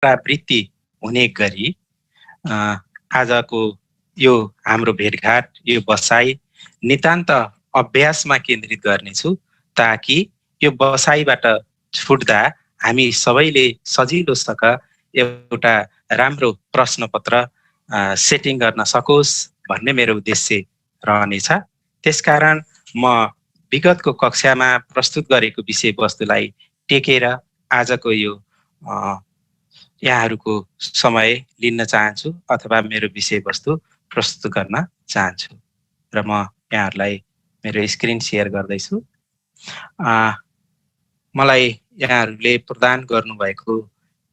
पुनरावृत्ति हुने गरी आजको यो हाम्रो भेटघाट, यो बसाइ नितान्त अभ्यासमा केन्द्रित गर्नेछु, ताकि यो बसाइबाट छुट्दा हामी सबैले सजिलोसँग एउटा राम्रो प्रश्नपत्र सेटिङ गर्न सकोस् भन्ने मेरो उद्देश्य रहनेछ। त्यसकारण म विगतको कक्षामा प्रस्तुत गरेको विषयवस्तुलाई टेकेर आजको यो यहाँहरूको समय लिन चाहन्छु अथवा मेरो विषयवस्तु प्रस्तुत गर्न चाहन्छु र म यहाँहरूलाई मेरो स्क्रिन सेयर गर्दैछु। मलाई यहाँहरूले प्रदान गर्नुभएको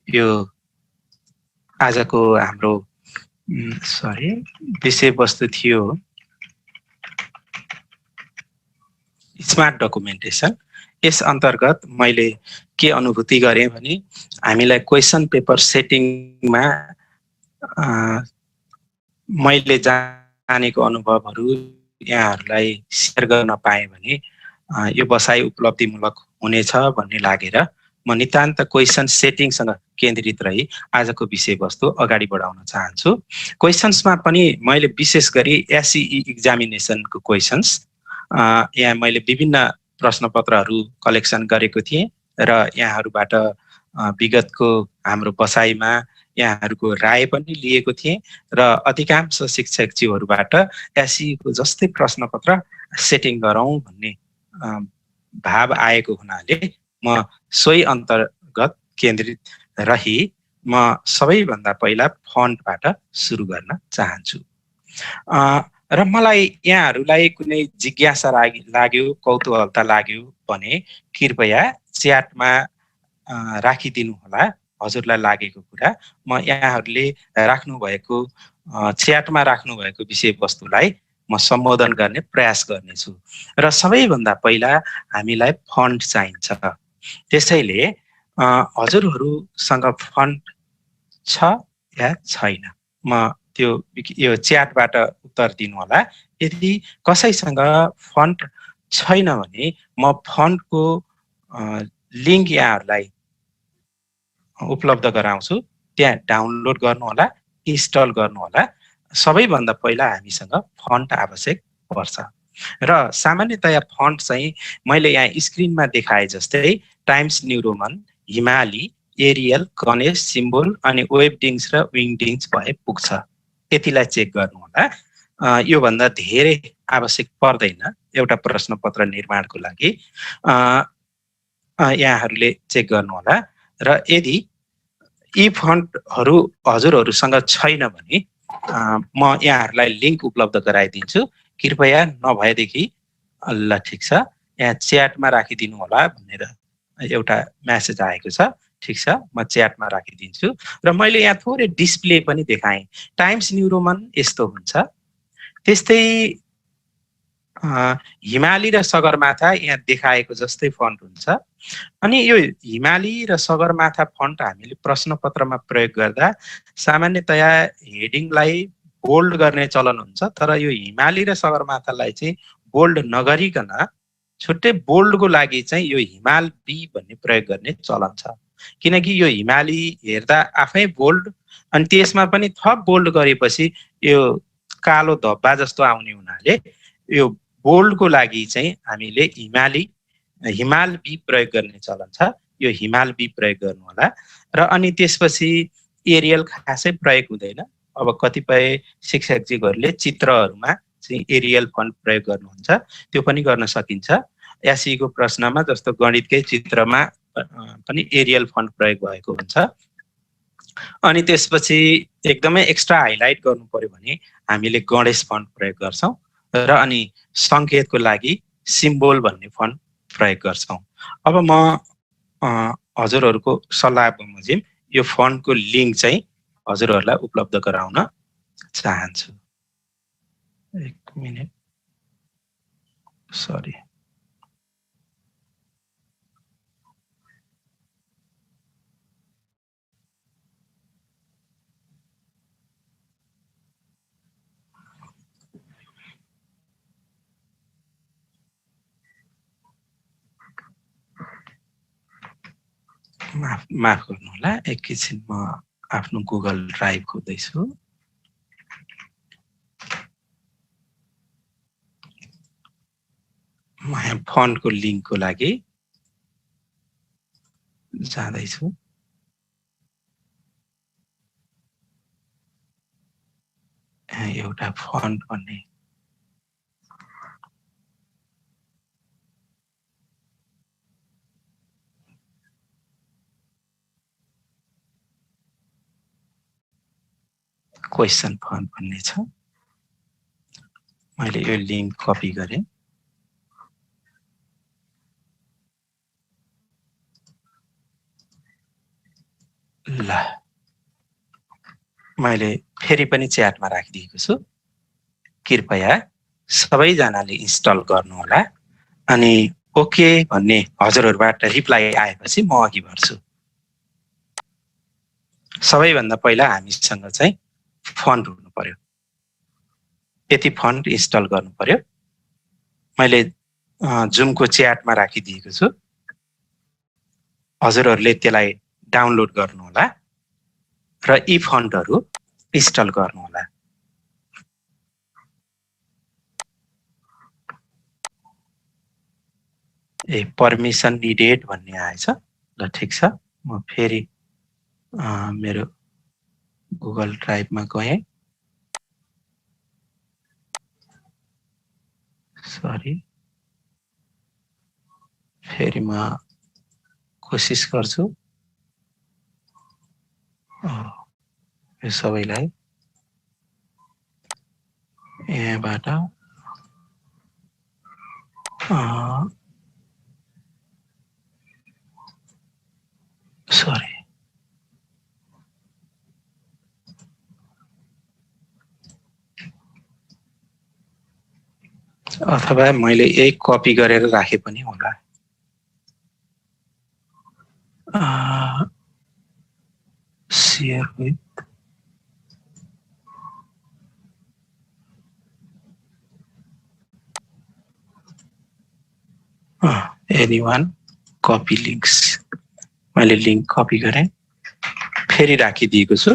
यो आजको हाम्रो विषयवस्तु थियो स्मार्ट डकुमेन्टेसन। यस अन्तर्गत मैले के अनुभूति गरेँ भने हामीलाई क्वेसन पेपर सेटिङमा मैले जानेको अनुभवहरू यहाँहरूलाई सेयर गर्न पाएँ भने यो बसाइ उपलब्धिमूलक हुनेछ भन्ने लागेर म नितान्त क्वेसन सेटिङसँग केन्द्रित रही आजको विषयवस्तु अगाडि बढाउन चाहन्छु। क्वेसन्समा पनि मैले विशेष गरी एसइई एक्जामिनेसनको क्वेसन्स यहाँ मैले विभिन्न प्रश्नपत्रहरू कलेक्सन गरेको थिएँ र यहाँहरूबाट विगतको हाम्रो बसाइमा यहाँहरूको राय पनि लिएको थिएँ र अधिकांश शिक्षकज्यूहरूबाट एसइईको जस्तै प्रश्नपत्र सेटिङ गरौँ भन्ने भाव आएको हुनाले म सोही अन्तर्गत केन्द्रित रही म सबैभन्दा पहिला फन्टबाट सुरु गर्न चाहन्छु। र मलाई यहाँहरूलाई कुनै जिज्ञासा लाग्यो, कौतूहलता लाग्यो भने कृपया च्याटमा राखिदिनु होला हजुरलाई लागेको कुरा। म यहाँहरूले राख्नुभएको च्याटमा राख्नुभएको विषयवस्तुलाई म सम्बोधन गर्ने प्रयास गर्नेछु। र सबैभन्दा पहिला हामीलाई फन्ट चाहिन्छ। त्यसैले हजुरहरूसँग फन्ट छ या छैन म त्यो यो च्याटबाट उत्तर दिनु होला। यदि कसैसँग फन्ट छैन भने म फन्टको लिङ्क यहाँहरूलाई उपलब्ध गराउँछु, त्यहाँ डाउनलोड गर्नुहोला, इन्स्टल गर्नुहोला। सबैभन्दा पहिला हामीसँग फन्ट आवश्यक पर्छ र सामान्यतया फन्ट चाहिँ मैले यहाँ स्क्रिनमा देखाए जस्तै टाइम्स न्यू रोमन, हिमाली, एरियल, गणेश, सिम्बोल अनि वेबडिङ्स र विङडिङ्स भए पुग्छ। यतिलाई चेक गर्नुहोला। योभन्दा धेरै आवश्यक पर्दैन एउटा प्रश्नपत्र निर्माणको लागि। यहाँहरूले चेक गर्नुहोला र यदि यी फन्टहरू हजुरहरूसँग छैन भने म यहाँहरूलाई लिङ्क उपलब्ध गराइदिन्छु। कृपया नभएदेखि ल ठिक छ, यहाँ च्याटमा राखिदिनु होला भनेर एउटा म्यासेज आएको छ। ठिक छ, म च्याटमा राखिदिन्छु र मैले यहाँ थोरै डिस्प्ले पनि देखाएँ। टाइम्स न्यू रोमन यस्तो हुन्छ, त्यस्तै हिमाली र सगरमाथा यहाँ देखाएको जस्तै फन्ट हुन्छ। अनि यो हिमाली र सगरमाथा फन्ट हामीले प्रश्नपत्रमा प्रयोग गर्दा सामान्यतया हेडिङलाई बोल्ड गर्ने चलन हुन्छ, तर यो हिमाली र सगरमाथालाई चाहिँ बोल्ड नगरिकन छुट्टै बोल्डको लागि चाहिँ यो हिमाल बी भन्ने प्रयोग गर्ने चलन छ। किनकि यो हिमाली हेर्दा आफै बोल्ड अनि त्यसमा पनि थप बोल्ड गरेपछि यो कालो धब्बा जस्तो आउने हुनाले यो बोल्डको लागि चाहिँ हामीले हिमाल बी प्रयोग गर्ने चलन छ। यो हिमाल बी प्रयोग गर्नु होला। र अनि त्यसपछि एरियल खासै प्रयोग हुँदैन। अब कतिपय शिक्षकजीहरूले चित्रहरूमा चाहिँ एरियल फन्ट प्रयोग गर्नुहुन्छ, त्यो पनि गर्न सकिन्छ। एसईको प्रश्नमा जस्तो गणितकै चित्रमा पनि एरियल फन्ट प्रयोग भएको हुन्छ। अनि त्यसपछि एकदमै एक्स्ट्रा हाइलाइट गर्नु पर्यो भने हामीले गणेश फन्ट प्रयोग गर्छौँ र अनि सङ्केतको लागि सिम्बोल भन्ने फन्ट प्रयोग गर्छौँ। अब म हजुरहरूको सल्लाह बमोजिम यो फन्टको लिङ्क चाहिँ हजुरहरूलाई उपलब्ध गराउन चाहन्छु। एक मिनट, सरी। माफ गर्नु होला, एकैछिन म आफ्नो गुगल ड्राइभ खोज्दैछु। म यहाँ फन्टको लिङ्कको लागि जाँदैछु। एउटा फन्ट भन्ने क्वेसन फन्ट भन्ने छ। मैले यो लिङ्क कपी गरेँ। ल मैले फेरि पनि च्याटमा राखिदिएको छु। कृपया सबैजनाले इन्स्टल गर्नुहोला अनि ओके भन्ने हजुरहरूबाट रिप्लाई आएपछि म अघि बढ्छु। सबैभन्दा पहिला हामीसँग चाहिँ फन्ट हुनु पर्यो। यति फन्ट इन्स्टल गर्नु पर्यो। मैले जुमको च्याटमा राखिदिएको छु। हजुरहरूले त्यसलाई डाउनलोड गर्नुहोला र यी फन्टहरू इन्स्टल गर्नुहोला। परमिसन निडेड भन्ने आएछ। ल ठिक छ, म फेरि मेरो गुगल ड्राइभमा गएँ। सरी, फेरि म कोसिस गर्छु यो सबैलाई यहाँबाट सरी अथवा मैले यही कपी गरेर राखे पनि होला। Share with anyone copy links. मैले लिंक कपी गरेँ, फेरि राखिदिएको छु।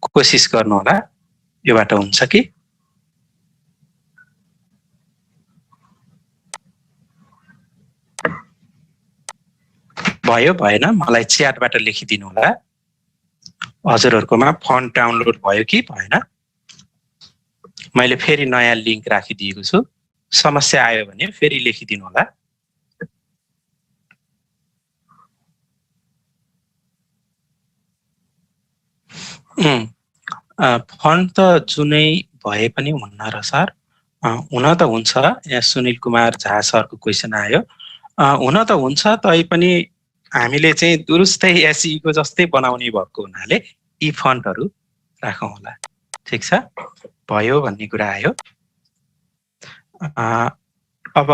कोसिस गर्नु होला योबाट हुन्छ कि। भयो भएन मलाई च्याटबाट लेखिदिनु होला। हजुरहरुकोमा फन्ट डाउनलोड भयो कि भएन। मैले फेरि नयाँ लिंक राखिदिएको छु। समस्या आयो भने फेरि लेखिदिनु होला। फन्ट त जुनै भए पनि हुन्न र सर। हुन त हुन्छ। यहाँ सुनिल कुमार झा सरको क्वेसन आयो। हुन त हुन्छ, तैपनि हामीले चाहिँ दुरुस्तै एसईको जस्तै बनाउने भएको हुनाले यी फन्टहरू राखौँ होला। ठिक छ, भयो भन्ने कुरा आयो। अब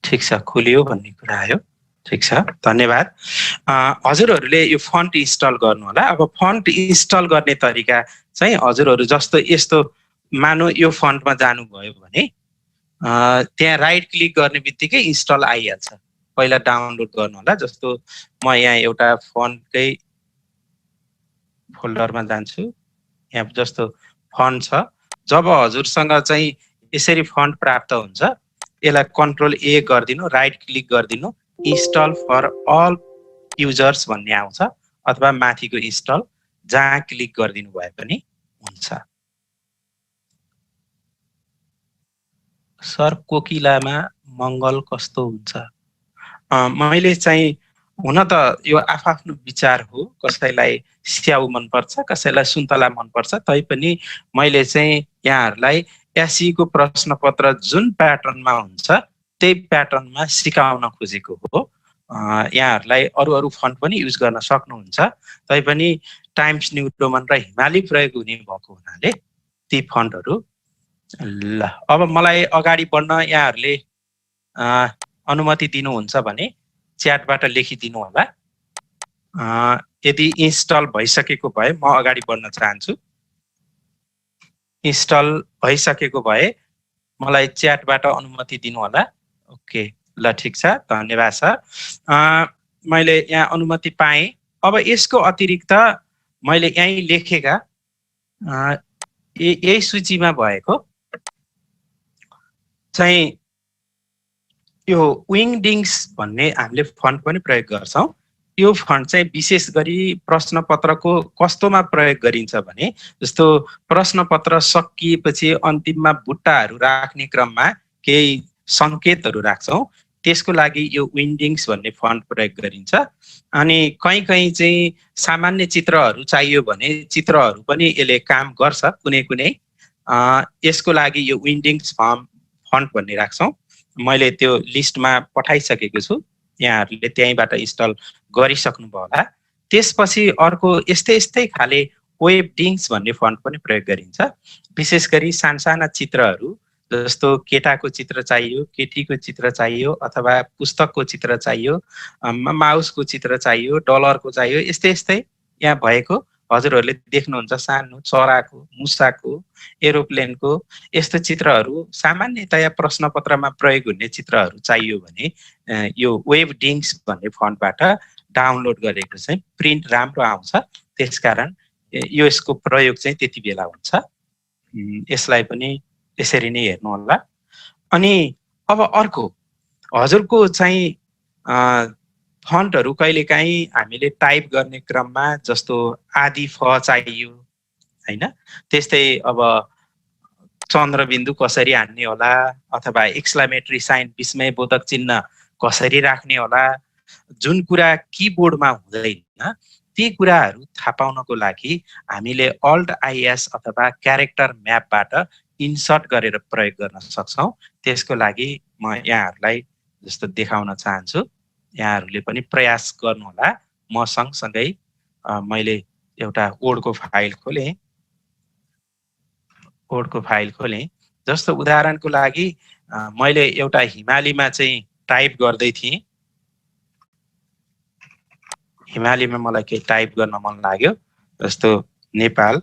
ठिक छ, खुल्यो भन्ने कुरा आयो। ठिक छ, धन्यवाद। हजुरहरूले यो फन्ट इन्स्टल गर्नु होला। अब फन्ट इन्स्टल गर्ने तरिका चाहिँ हजुरहरू जस्तो यस्तो मानौ यो फन्टमा जानुभयो भने त्यहाँ राइट क्लिक गर्ने बित्तिकै इन्स्टल आइहाल्छ। पहिला डाउनलोड गर्नु होला। जस्तो म यहाँ एउटा फन्टकै फोल्डरमा जान्छु। यहाँ जस्तो फन्ट छ। जब हजुरसँग चाहिँ यसरी फन्ट प्राप्त हुन्छ, यसलाई कन्ट्रोल ए गरिदिनु, राइट क्लिक गरिदिनु, इन्स्टल फर अल युजर्स भन्ने आउँछ, अथवा माथिको इन्स्टल जहाँ क्लिक गरिदिनु भए पनि हुन्छ। सर कोकिलामा मङ्गल कस्तो हुन्छ? मैले चाहिँ हुन त यो आफ्नो विचार हो। कसैलाई स्याउ मनपर्छ, कसैलाई सुन्तला मनपर्छ। तैपनि मैले चाहिँ यहाँहरूलाई एसईको प्रश्नपत्र जुन प्याटर्नमा हुन्छ त्यही प्याटर्नमा सिकाउन खोजेको हो। यहाँहरूलाई अरू फन्ट पनि युज गर्न सक्नुहुन्छ। तैपनि टाइम्स न्यू रोमन र हिमाली प्रयोग हुने भएको हुनाले ती फन्टहरू। ल अब मलाई अगाडि बढ्न यहाँहरूले अनुमति दिनुहुन्छ भने च्याटबाट लेखिदिनु होला। यदि इन्स्टल भइसकेको भए म अगाडि बढ्न चाहन्छु। इन्स्टल भइसकेको भए मलाई च्याटबाट अनुमति दिनु होला। ओके, ल ठिक छ, धन्यवाद सर। मैले यहाँ अनुमति पाएँ। अब यसको अतिरिक्त मैले यहीँ लेखेका यही सूचीमा भएको चाहिँ यो विङडिङ्स भन्ने हामीले फन्ट पनि प्रयोग गर्छौँ। यो फन्ट चाहिँ विशेष गरी प्रश्नपत्रको कस्तोमा प्रयोग गरिन्छ भने जस्तो प्रश्नपत्र सकिएपछि अन्तिममा बुट्टाहरू राख्ने क्रममा केही सङ्केतहरू राख्छौँ, त्यसको लागि यो विङडिङ्स भन्ने फन्ट प्रयोग गरिन्छ। अनि कहीँ कहीँ चाहिँ सामान्य चित्रहरू चाहियो भने चित्रहरू पनि यसले काम गर्छ कुनै कुनै। यसको लागि यो विङडिङ्स फन्ट भन्ने राख्छौँ। मैले त्यो लिस्टमा पठाइसकेको छु, यहाँहरूले त्यहीँबाट इन्स्टल गरिसक्नुभयो होला। त्यसपछि अर्को यस्तै यस्तै खाले वेबडिङ्स भन्ने फन्ट पनि प्रयोग गरिन्छ। विशेष गरी साना चित्रहरू जस्तो केटाको चित्र चाहियो, केटीको चित्र चाहियो, अथवा पुस्तकको चित्र चाहियो, माउसको चित्र चाहियो, डलरको चाहियो, यस्तै यस्तै यहाँ भएको हजुरहरूले देख्नुहुन्छ सानो चराको, मुसाको, एरोप्लेनको यस्तो चित्रहरू सामान्यतया प्रश्नपत्रमा प्रयोग हुने चित्रहरू चाहियो भने यो वेबडिङ्स भन्ने फन्टबाट डाउनलोड गरेको चाहिँ प्रिन्ट राम्रो आउँछ। त्यसकारण यसको प्रयोग चाहिँ त्यति बेला हुन्छ। यसलाई पनि यसरी नै हेर्नु होला। अनि अब अर्को हजुरको चाहिँ फन्टहरू कहिलेकाहीँ हामीले टाइप गर्ने क्रममा जस्तो आदि फ चाहियो हैन, त्यस्तै अब चन्द्रबिन्दु कसरी हान्ने होला, अथवा एक्सक्लामेटरी साइन विस्मयबोधक चिन्ह कसरी राख्ने होला, जुन कुरा किबोर्डमा हुँदैन ती कुराहरू थाहा पाउनको लागि हामीले अल्ट आइएस अथवा क्यारेक्टर म्यापबाट इन्सर्ट गरेर प्रयोग गर्न सक्छौँ। त्यसको लागि म यहाँहरूलाई जस्तो देखाउन चाहन्छु, यहाँहरूले पनि प्रयास गर्नुहोला। म सँगसँगै मैले एउटा वर्डको फाइल खोलेँ। जस्तो उदाहरणको लागि मैले एउटा हिमालीमा चाहिँ टाइप गर्दै थिएँ। हिमालीमा मलाई केही टाइप गर्न मन लाग्यो, जस्तो नेपाल,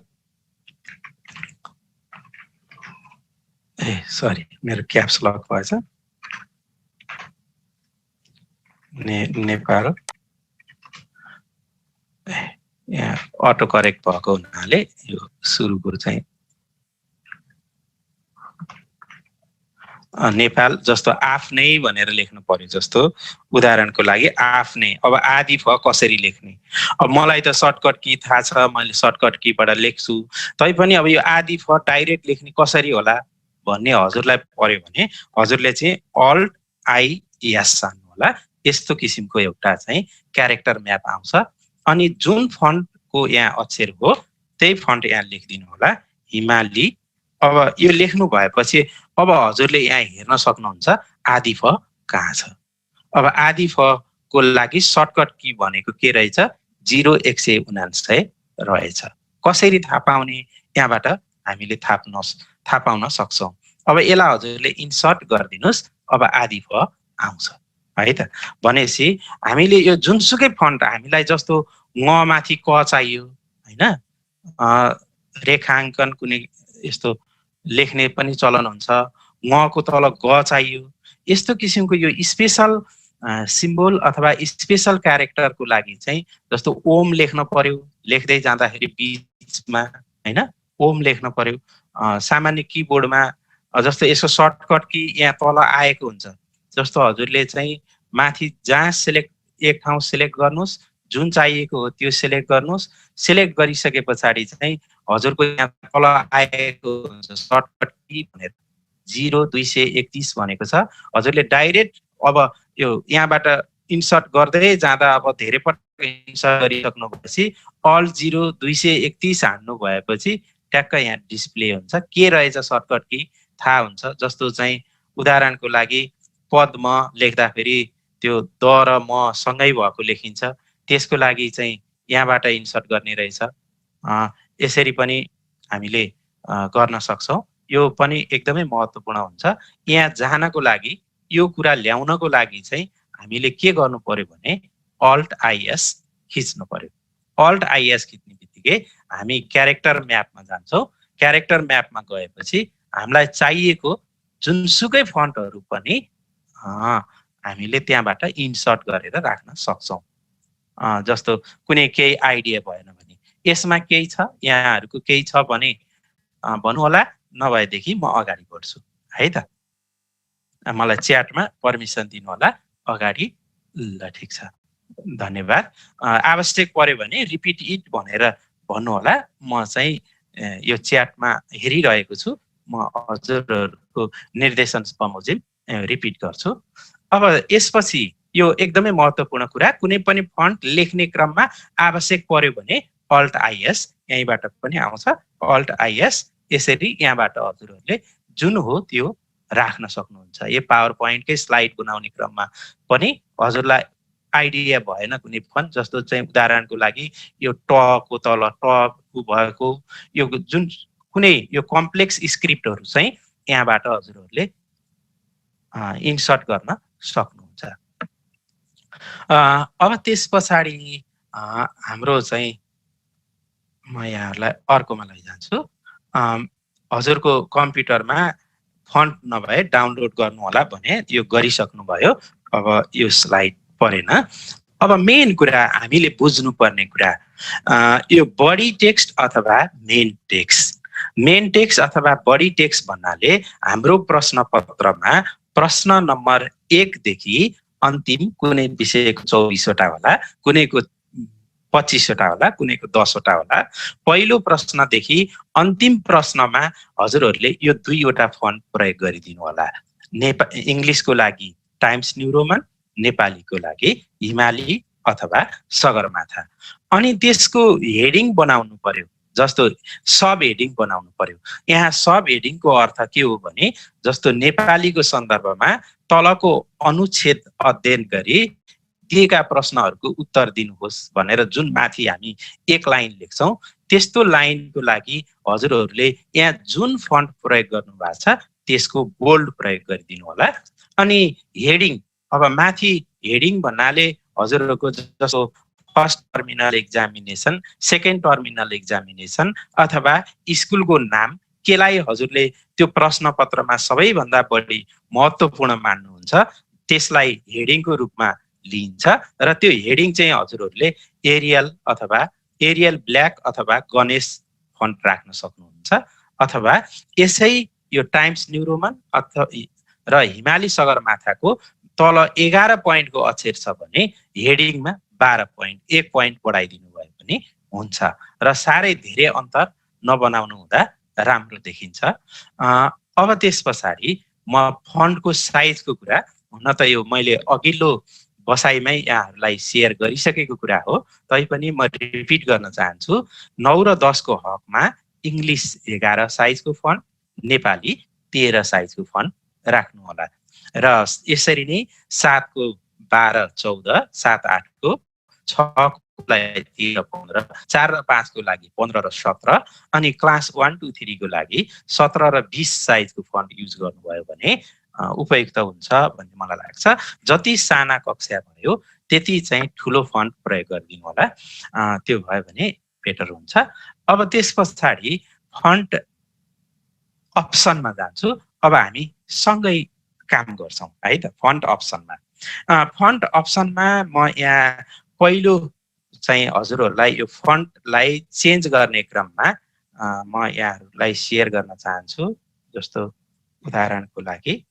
सरी मेरो क्याप्स लक भएछ, नेपाल। यहाँ अटो करेक्ट भएको हुनाले यो सुरुको चाहिँ नेपाल जस्तो आफ्नै भनेर लेख्नु पर्यो। जस्तो उदाहरणको लागि आफ्नै, अब आदि फ कसरी लेख्ने, अब मलाई त सर्टकट की थाहा छ, मैले सर्टकट कीबाट लेख्छु, तैपनि अब यो आदि फ डाइरेक्ट लेख्ने कसरी होला भन्ने हजुरलाई पर्यो भने हजुरले चाहिँ अल्ट आइएस हान्नु होला। यस्तो किसिमको एउटा चाहिँ क्यारेक्टर म्याप आउँछ। अनि जुन फन्टको यहाँ अक्षर हो त्यही फन्ट यहाँ लेखिदिनु होला, हिमाली। अब यो लेख्नु भएपछि अब हजुरले यहाँ हेर्न सक्नुहुन्छ आदि फ कहाँ छ। अब आदि फ को लागि सर्टकट की भनेको के रहेछ, 0149 रहेछ। कसरी थाहा पाउने, यहाँबाट हामीले थाहा पाउन सक्छौँ। अब यसलाई हजुरले इन्सर्ट गरिदिनुहोस्, अब आदि फ आउँछ है त। भनेपछि हामीले यो जुनसुकै फन्ट हामीलाई जस्तो ङ माथि क चाहियो हैन, रेखाङ्कन कुनै यस्तो लेख्ने पनि चलन हुन्छ, ङको तल ग चाहियो, यस्तो किसिमको यो स्पेशल सिम्बल अथवा स्पेशल क्यारेक्टरको लागि चाहिँ जस्तो ओम लेख्न पर्यो, लेख्दै जाँदाखेरि बीचमा हैन ओम लेख्न पर्यो। सामान्य किबोर्डमा जस्तो यसको सर्टकट की यहाँ तल आएको हुन्छ, जस्तो हजुरले चाहिँ माथि जहाँ सेलेक्ट एक ठाउँ सेलेक्ट गर्नुहोस्, जुन चाहिएको हो त्यो सेलेक्ट गर्नुहोस्। सेलेक्ट गरिसके पछाडि चाहिँ हजुरको यहाँ तल आएको हुन्छ सर्टकट की भनेर 0231 भनेको छ। हजुरले डाइरेक्ट अब यो यहाँबाट इन्सर्ट गर्दै जाँदा अब धेरै पटक इन्सर्ट गरिसक्नु भएपछि अल्ट 0231 हान्नु भएपछि ट्याक्क यहाँ डिस्प्ले हुन्छ, के रहेछ सर्टकट की थाहा हुन्छ। जस्तो चाहिँ उदाहरणको लागि पद्म लेख्दाखेरि त्यो द र म सँगै भएको लेखिन्छ, त्यसको लागि चाहिँ यहाँबाट इन्सर्ट गर्ने रहेछ। यसरी पनि हामीले गर्न सक्छौँ। यो पनि एकदमै महत्त्वपूर्ण हुन्छ। यहाँ जानको लागि, यो कुरा ल्याउनको लागि चाहिँ हामीले के गर्नु पर्यो भने अल्ट आइएस खिच्नु पर्यो। अल्ट आइएस खिच्ने बित्तिकै हामी क्यारेक्टर म्यापमा जान्छौँ। क्यारेक्टर म्यापमा गएपछि हामीलाई चाहिएको जुनसुकै फन्टहरू पनि हामीले त्यहाँबाट इन्सर्ट गरेर राख्न सक्छौँ। जस्तो कुनै केही आइडिया भएन भने यसमा केही छ, यहाँहरूको केही छ भने भन्नु होला, नभएदेखि म अगाडि बढ्छु है त। मलाई च्याटमा पर्मिसन दिनु होला अगाडि। ल ठिक छ, धन्यवाद। आवश्यक पर्यो भने रिपिट इट भनेर भन्नु होला, म चाहिँ यो च्याटमा हेरिरहेको छु, म हजुरहरूको निर्देशन बमोजिम रिपिट गर्छु। अब यसपछि यो एकदमै महत्त्वपूर्ण कुरा, कुनै पनि फन्ट लेख्ने क्रममा आवश्यक पर्यो भने अल्ट आइएस, यहीँबाट पनि आउँछ अल्ट आइएस, यसरी यहाँबाट हजुरहरूले जुन हो त्यो राख्न सक्नुहुन्छ। यो पावर पोइन्टकै स्लाइड बनाउने क्रममा पनि हजुरलाई आइडिया भएन कुनै फन्ट, जस्तो चाहिँ उदाहरणको लागि यो टको तल ट भएको यो जुन कुनै यो कम्प्लेक्स स्क्रिप्टहरू चाहिँ यहाँबाट हजुरहरूले इन्सर्ट गर्न सक्नुहुन्छ। अब त्यस पछाडि हाम्रो चाहिँ म यहाँहरूलाई अर्कोमा लैजान्छु। हजुरको कम्प्युटरमा फन्ट नभए डाउनलोड गर्नु होला भने यो गरिसक्नुभयो। अब यो स्लाइड परेन। अब मेन कुरा हामीले बुझ्नुपर्ने कुरा, यो बडी टेक्स्ट अथवा मेन टेक्स्ट। मेन टेक्स्ट अथवा बडी टेक्स्ट भन्नाले हाम्रो प्रश्नपत्रमा प्रश्न नम्बर 1 देखि अन्तिम कुनै विषयको 24 वटा होला, कुनैको 25 वटा होला, कुनैको 10 वटा होला। पहिलो प्रश्नदेखि अन्तिम प्रश्नमा हजुरहरूले यो 2 वटा फन्ट प्रयोग गरिदिनु होला। इङ्ग्लिसको लागि टाइम्स न्यू रोमन, नेपालीको लागि हिमाली अथवा सगरमाथा। अनि त्यसको हेडिङ बनाउनु पर्यो, जस्तो सब हेडिङ बनाउनु पर्यो। यहाँ सब हेडिङको अर्थ के हो भने, जस्तो नेपालीको सन्दर्भमा तलको अनुच्छेद अध्ययन गरी दिएका प्रश्नहरूको उत्तर दिनुहोस् भनेर जुन माथि हामी एक लाइन लेख्छौँ, त्यस्तो लाइनको लागि हजुरहरूले यहाँ जुन फन्ट प्रयोग गर्नु भएको छ त्यसको बोल्ड प्रयोग गरिदिनु होला। अनि हेडिङ, अब माथि हेडिङ भन्नाले हजुरहरूको जस्तो first terminal examination, second terminal examination अथवा स्कुलको नाम केलाई हजुरले त्यो प्रश्नपत्रमा सबैभन्दा बढी महत्त्वपूर्ण मान्नुहुन्छ त्यसलाई हेडिङको रूपमा लिइन्छ। र त्यो हेडिङ चाहिँ हजुरहरूले एरियल अथवा एरियल ब्ल्याक अथवा गणेश फन्ट राख्न सक्नुहुन्छ। अथवा यसै यो टाइम्स न्यू रोमन अथवा र हिमाली सगरमाथाको तल 11 पोइन्टको अक्षर छ भने हेडिङमा 12 पोइन्ट 1 पोइन्ट बढाइदिनु भयो भने हुन्छ। र साह्रै धेरै अन्तर नबनाउनु हुँदा राम्रो देखिन्छ। अब त्यस पछाडि म फन्टको साइजको कुरा, हुन त यो मैले अघिल्लो बसाइमै यहाँहरूलाई सेयर गरिसकेको कुरा हो, तैपनि म रिपिट गर्न चाहन्छु। 9 र 10 को हकमा इङ्ग्लिस 11 साइजको फन्ट, नेपाली 13 साइजको फन्ट राख्नु होला। र यसरी नै 7 को 12, 14, 7, 8 को 6 को लागि 13, 15, 4 र 5 को लागि 15 र 17, अनि क्लास 1, 2, 3 को लागि 17 र 20 साइजको फन्ट युज गर्नुभयो भने उपयुक्त हुन्छ भन्ने मलाई लाग्छ। जति साना कक्षा भयो त्यति चाहिँ ठुलो फन्ट प्रयोग गरिदिनु होला, त्यो भयो भने बेटर हुन्छ। अब त्यस पछाडि फन्ट अप्सनमा जान्छु। अब हामी सँगै काम गर्छौँ है त फन्ट अप्सनमा। फन्ट अप्सनमा म यहाँ पहिलो चाहिँ हजुरहरूलाई यो फन्टलाई चेन्ज गर्ने क्रममा म यहाँहरूलाई सेयर गर्न चाहन्छु। जस्तो उदाहरणको लागि,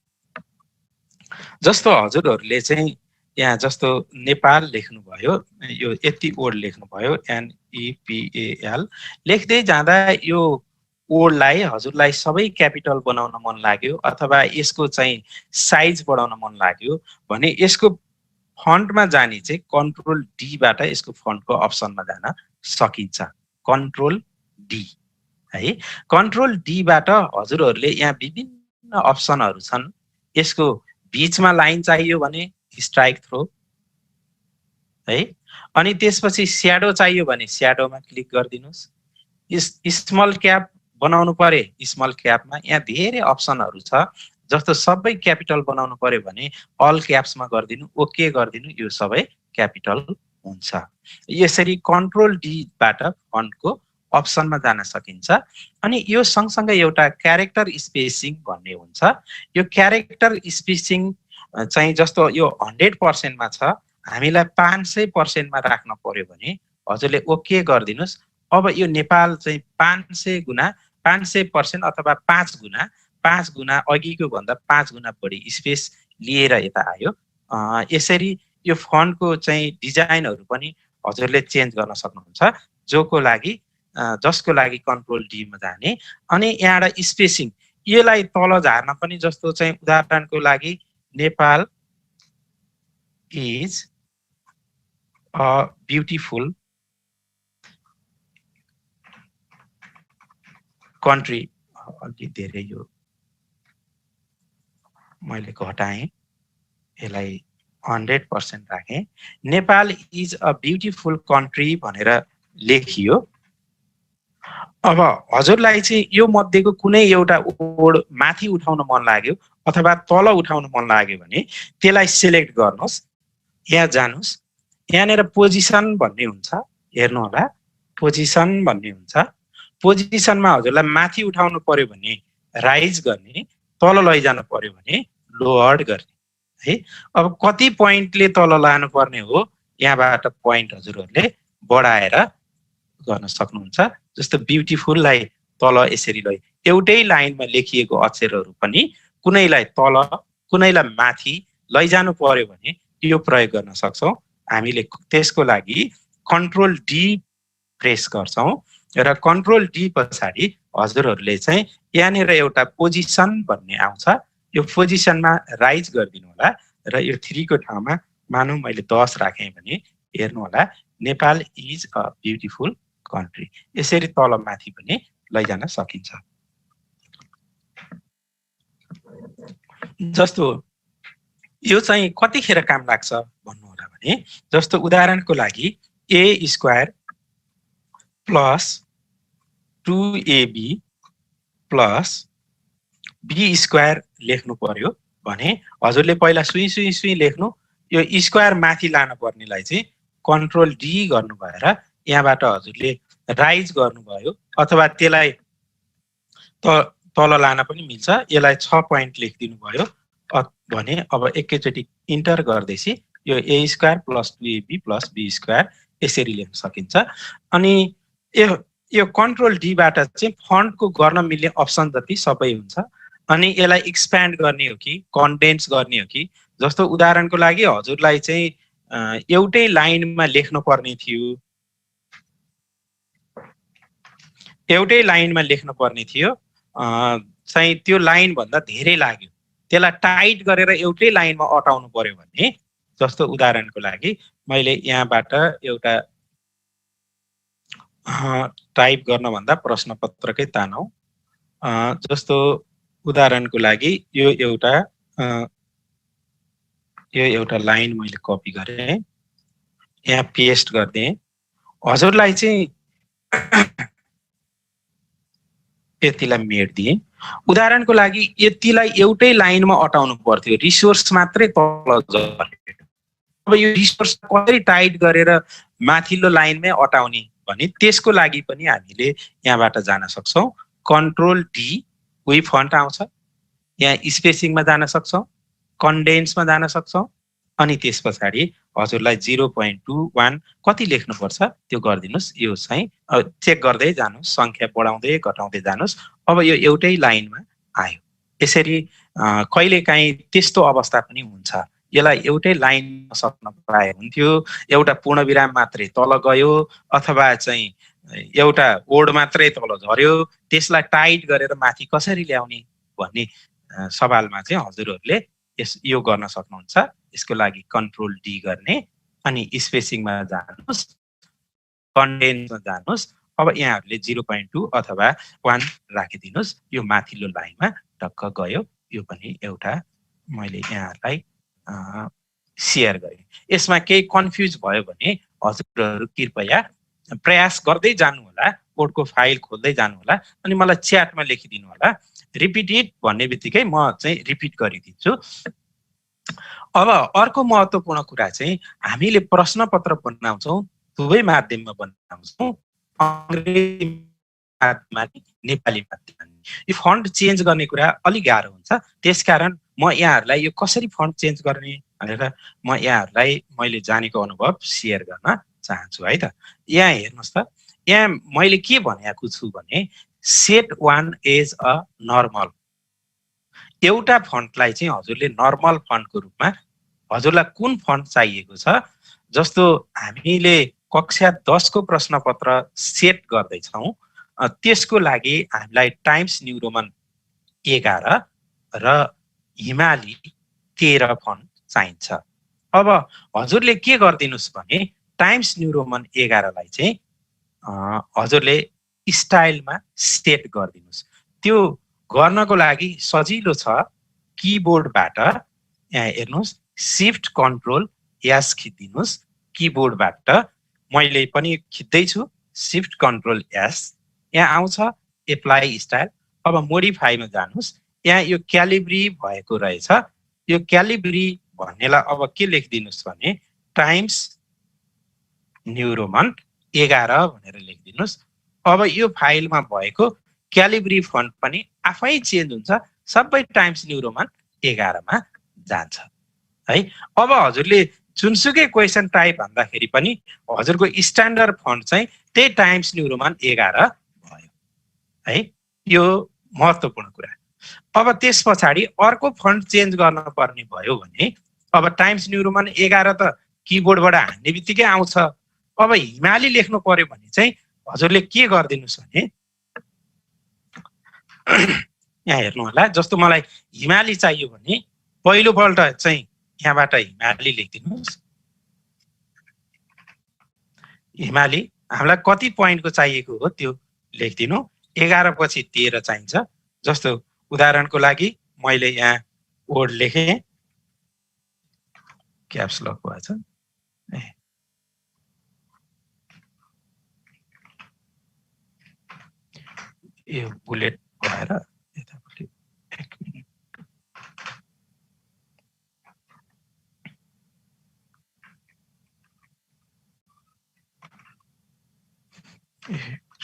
जस्तो हजुरहरूले चाहिँ यहाँ जस्तो नेपाल लेख्नुभयो, यो यति वर्ड लेख्नुभयो NEPAL, लेख्दै जाँदा यो वर्डलाई हजुरलाई सबै क्यापिटल बनाउन मन लाग्यो अथवा यसको चाहिँ साइज बढाउन मन लाग्यो भने यसको फन्टमा जाने चाहिँ कन्ट्रोल डी बाट यसको फन्टको अप्सनमा जान सकिन्छ। कन्ट्रोल डी है, कन्ट्रोल डी बाट हजुरहरूले यहाँ विभिन्न अप्सनहरू छन्। यसको बीचमा लाइन चाहियो भने स्ट्राइक थ्रो है, अनि त्यसपछि स्याडो चाहियो भने स्याडोमा क्लिक गरिदिनुस्। स्मल क्याप बनाउनु पर्यो, स्मल क्यापमा यहाँ धेरै अप्सनहरू छ। जस्तो सबै क्यापिटल बनाउनु पर्यो भने अल क्याप्समा गरिदिनु, ओके गरिदिनु, यो सबै क्यापिटल हुन्छ। यसरी कन्ट्रोल डी बाट फन्टको अप्सनमा जान सकिन्छ। अनि यो सँगसँगै एउटा क्यारेक्टर स्पेसिङ भन्ने हुन्छ। यो क्यारेक्टर स्पेसिङ चाहिँ जस्तो यो 100% मा छ, हामीलाई 500% मा राख्न पर्यो भने हजुरले ओके गरिदिनुस्। अब यो नेपाल चाहिँ 500 गुना 500% अथवा 5 गुना अघिको भन्दा 5 गुना बढी स्पेस लिएर यता आयो। यसरी यो फन्डको चाहिँ डिजाइनहरू पनि हजुरले चेन्ज गर्न सक्नुहुन्छ, जसको लागि कन्ट्रोल डी मा जाने। अनि यहाँबाट स्पेसिङ यसलाई तल झार्न पनि, जस्तो चाहिँ उदाहरणको लागि Nepal is a beautiful country, अलि धेरै यो मैले घटाएँ, यसलाई 100% राखेँ। Nepal is a beautiful country भनेर लेखियो। अब हजुरलाई चाहिँ यो मध्येको कुनै एउटा वर्ड माथि उठाउन मन लाग्यो अथवा तल उठाउन मन लाग्यो भने त्यसलाई सिलेक्ट गर्नुहोस्, यहाँ जानुहोस्, यहाँनिर पोजिसन भन्ने हुन्छ, हेर्नु होला पोजिसन भन्ने हुन्छ। पोजिसनमा हजुरलाई माथि उठाउनु पर्यो भने राइज गर्ने, तल लैजानु पर्यो भने लोअर गर्ने है। अब कति पोइन्टले तल लानु पर्ने हो, यहाँबाट पोइन्ट हजुरहरूले बढाएर गर्न सक्नुहुन्छ। जस्तो ब्युटिफुललाई तल यसरी लै एउटै लाइनमा लेखिएको अक्षरहरू पनि कुनैलाई तल कुनैलाई माथि लैजानु पर्यो भने यो प्रयोग गर्न सक्छौँ। हामीले त्यसको लागि कन्ट्रोल डी प्रेस गर्छौँ र कन्ट्रोल डी पछाडि हजुरहरूले चाहिँ यहाँनिर एउटा पोजिसन भन्ने आउँछ, यो पोजिसनमा राइज गरिदिनु होला र यो 3 को ठाउँमा मानौँ मैले 10 राखेँ भने हेर्नु होला Nepal is a beautiful country, यसरी तल माथि पनि लैजान सकिन्छ। जस्तो यो चाहिँ कतिखेर काम लाग्छ भन्नु होला भने, जस्तो उदाहरणको लागि A square plus 2ab plus be square लेख्नु पर्यो भने हजुरले पहिला सुई लेख्नु, यो स्क्वायर माथि लानु पर्नेलाई चाहिँ कन्ट्रोल डी गर्नु भएर यहाँबाट हजुरले राइज गर्नुभयो अथवा त्यसलाई तल लान पनि मिल्छ। यसलाई 6 पोइन्ट लेखिदिनु भयो भने अब एकैचोटि इन्टर गर्दैछ यो a square plus 2ab plus be square यसरी लेख्न सकिन्छ। अनि यो कन्ट्रोल डी बाट चाहिँ फन्टको गर्न मिल्ने अप्सन जति सबै हुन्छ। अनि यसलाई एक्सप्यान्ड गर्ने हो कि कन्डेन्स गर्ने हो कि, जस्तो उदाहरणको लागि हजुरलाई चाहिँ एउटै लाइनमा लेख्नु पर्ने थियो, चाहिँ त्यो लाइन भन्दा धेरै लाग्यो, त्यसलाई टाइट गरेर एउटै लाइनमा अटाउनु पर्यो भने, जस्तो उदाहरणको लागि मैले यहाँबाट एउटा टाइप गर्न भन्दा प्रश्नपत्रकै तानौँ। जस्तो उदाहरणको लागि यो एउटा लाइन मैले कपी गरेँ, यहाँ पेस्ट गरिदिएँ। हजुरलाई चाहिँ यतिलाई मेट्दिएँ। उदाहरणको लागि यतिलाई एउटै लाइनमा अटाउनु पर्थ्यो, रिसोर्स मात्रै तल झर्यो। अब यो रिसोर्स कसरी टाइट गरेर माथिल्लो लाइनमै अटाउने भने त्यसको लागि पनि हामीले यहाँबाट जान सक्छौँ। कन्ट्रोल डी उही फन्ट आउँछ, यहाँ स्पेसिङमा जान सक्छौँ, कन्डेन्समा जान सक्छौँ, अनि त्यस पछाडि हजुरलाई 0.21 कति लेख्नुपर्छ त्यो गरिदिनुहोस्। यो चाहिँ चेक गर्दै जानुहोस्, सङ्ख्या बढाउँदै घटाउँदै जानुहोस्। अब यो एउटै लाइनमा आयो। यसरी कहिलेकाहीँ त्यस्तो अवस्था पनि हुन्छ, यसलाई एउटै लाइनमा सक्न पाए हुन्थ्यो, एउटा पूर्णविराम मात्रै तल गयो अथवा चाहिँ एउटा वर्ड मात्रै तल झर्यो, त्यसलाई टाइट गरेर माथि कसरी ल्याउने भन्ने सवालमा चाहिँ हजुरहरूले यो गर्न सक्नुहुन्छ। यसको लागि कन्ट्रोल डी गर्ने अनि स्पेसिङमा जानुहोस्, कन्डेन्समा जानुहोस्। अब यहाँहरूले 0.2 अथवा 1 राखिदिनुहोस्, यो माथिल्लो लाइनमा टक्क गयो। यो पनि एउटा मैले यहाँहरूलाई सेयर गरेँ। यसमा केही कन्फ्युज भयो भने हजुरहरू कृपया प्रयास गर्दै जानु होला, कोडको फाइल खोल्दै जानु होला, अनि मलाई च्याटमा लेखिदिनु होला। रिपिटेड भन्ने बित्तिकै म चाहिँ रिपिट गरिदिन्छु। अब अर्को महत्त्वपूर्ण कुरा चाहिँ हामीले प्रश्नपत्र बनाउँछौँ, दुवै माध्यममा बनाउँछौँ, अङ्ग्रेजी माध्यममा नेपाली माध्यममा। यो फन्ट चेन्ज गर्ने कुरा अलिक गाह्रो हुन्छ, त्यसकारण म यहाँहरूलाई यो कसरी फन्ट चेन्ज गर्ने भनेर म यहाँहरूलाई मैले जानेको अनुभव सेयर गर्न चाहन्छु है त। यहाँ हेर्नुहोस् त, यहाँ मैले के भनेको छु भने set one as a normal. एउटा फन्टलाई चाहिँ हजुरले नर्मल फन्टको रूपमा हजुरलाई कुन फन्ट चाहिएको छ, जस्तो हामीले कक्षा 10 को प्रश्नपत्र सेट गर्दैछौँ त्यसको लागि हामीलाई टाइम्स न्यू रोमन 11 र हिमाली 13 फन्ट चाहिन्छ। अब हजुरले के गरिदिनुहोस् भने टाइम्स न्यू रोमन 11 लाई चाहिँ हजुरले स्टाइलमा सेट गरिदिनुहोस्। त्यो गर्नको लागि सजिलो छ, किबोर्डबाट यहाँ हेर्नुहोस् शिफ्ट कन्ट्रोल एस खिच्दिनुहोस्। किबोर्डबाट मैले पनि खिच्दैछु, शिफ्ट कन्ट्रोल एस, यहाँ आउँछ एप्लाई स्टाइल। अब मोडिफाईमा जानुहोस्, यहाँ यो क्यालिब्री भएको रहेछ, यो क्यालिब्री भन्नेलाई अब के लेखिदिनुहोस् भने टाइम्स न्यू रोमन 11 भनेर लेखिदिनुहोस्। अब यो फाइलमा भएको क्यालिब्री फन्ट पनि आफै चेन्ज हुन्छ, सबै टाइम्स न्यू रोमन 11 मा जान्छ है। अब हजुरले जुनसुकै क्वेसन टाइप भन्दाखेरि पनि हजुरको स्ट्यान्डर्ड फन्ट चाहिँ त्यही टाइम्स न्यू रोमन 11 भयो है। यो महत्त्वपूर्ण कुरा। अब त्यस पछाडि अर्को फन्ट चेन्ज गर्न पर्ने भयो भने अब टाइम्स न्यू रोमन 11 त किबोर्डबाट हान्ने बित्तिकै आउँछ। अब हिमाली लेख्नु पर्यो भने चाहिँ हजुरले के गरिदिनुहोस् भने यहाँ हेर्नु होला, जस्तो मलाई हिमाली चाहियो भने पहिलोपल्ट चाहिँ यहाँबाट हिमाली लेखिदिनुहोस्। हिमाली हामीलाई कति पोइन्टको चाहिएको हो त्यो लेखिदिनु। 11 पछि 13 चाहिन्छ। जस्तो उदाहरणको लागि मैले यहाँ वर्ड लेखेँ, क्याप्स लक भएछ, यो बुलेट भएर यतापट्टि 1 मिनेट।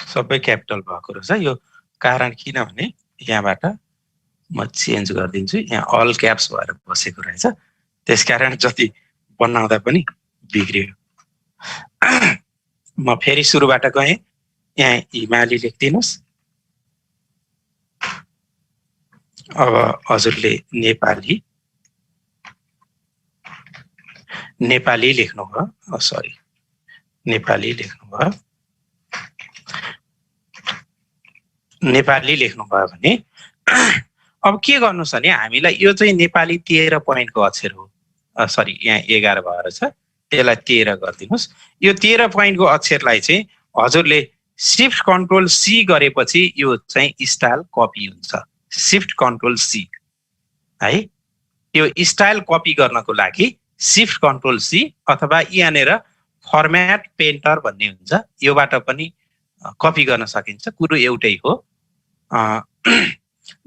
सबै क्यापिटल भएको रहेछ। यो कारण किनभने यहाँबाट म चेन्ज गरिदिन्छु, यहाँ अल क्याप्स भएर बसेको रहेछ, त्यसकारण जति बनाउँदा पनि बिग्रियो। म फेरि सुरुबाट गएँ, यहाँ हिमाली लेखिदिनुहोस्। अब हजुरले नेपाली लेख्नुभयो, सरी नेपाली लेख्नुभयो। नेपाली लेख्नुभयो भने अब के गर्नुहोस् भने हामीलाई यो चाहिँ नेपाली 13 पोइन्टको अक्षर हो, सरी यहाँ 11 भएर छ, त्यसलाई 13 गरिदिनुहोस्। यो 13 पोइन्टको अक्षरलाई चाहिँ हजुरले शिफ्ट कन्ट्रोल सी गरेपछि यो चाहिँ स्टाइल कपी हुन्छ। शिफ्ट कन्ट्रोल सी है। यो स्टाइल कपी गर्नको लागि शिफ्ट कन्ट्रोल सी अथवा यहाँनिर फर्म्याट पेन्टर भन्ने हुन्छ, योबाट पनि कपी गर्न सकिन्छ, कुरो एउटै हो।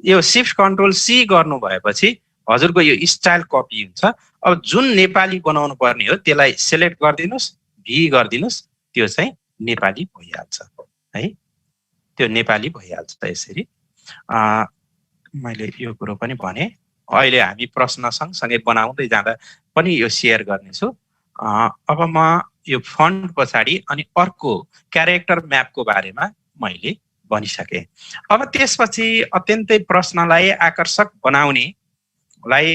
यो शिफ्ट कन्ट्रोल सी गर्नु भएपछि हजुरको यो स्टाइल कपी हुन्छ। अब जुन नेपाली बनाउनु पर्ने हो त्यसलाई सेलेक्ट गरिदिनुहोस्, भी गरिदिनुहोस्, त्यो चाहिँ नेपाली भइहाल्छ है। त्यो नेपाली भइहाल्छ यसरी। मैले यो कुरो पनि भने, अहिले हामी प्रश्न सँगसँगै बनाउँदै जाँदा पनि यो सेयर गर्नेछु। अब म यो फन्ट पछाडि अनि अर्को क्यारेक्टर म्यापको बारेमा मैले भनिसकेँ। अब त्यसपछि अत्यन्तै प्रश्नलाई आकर्षक बनाउनेलाई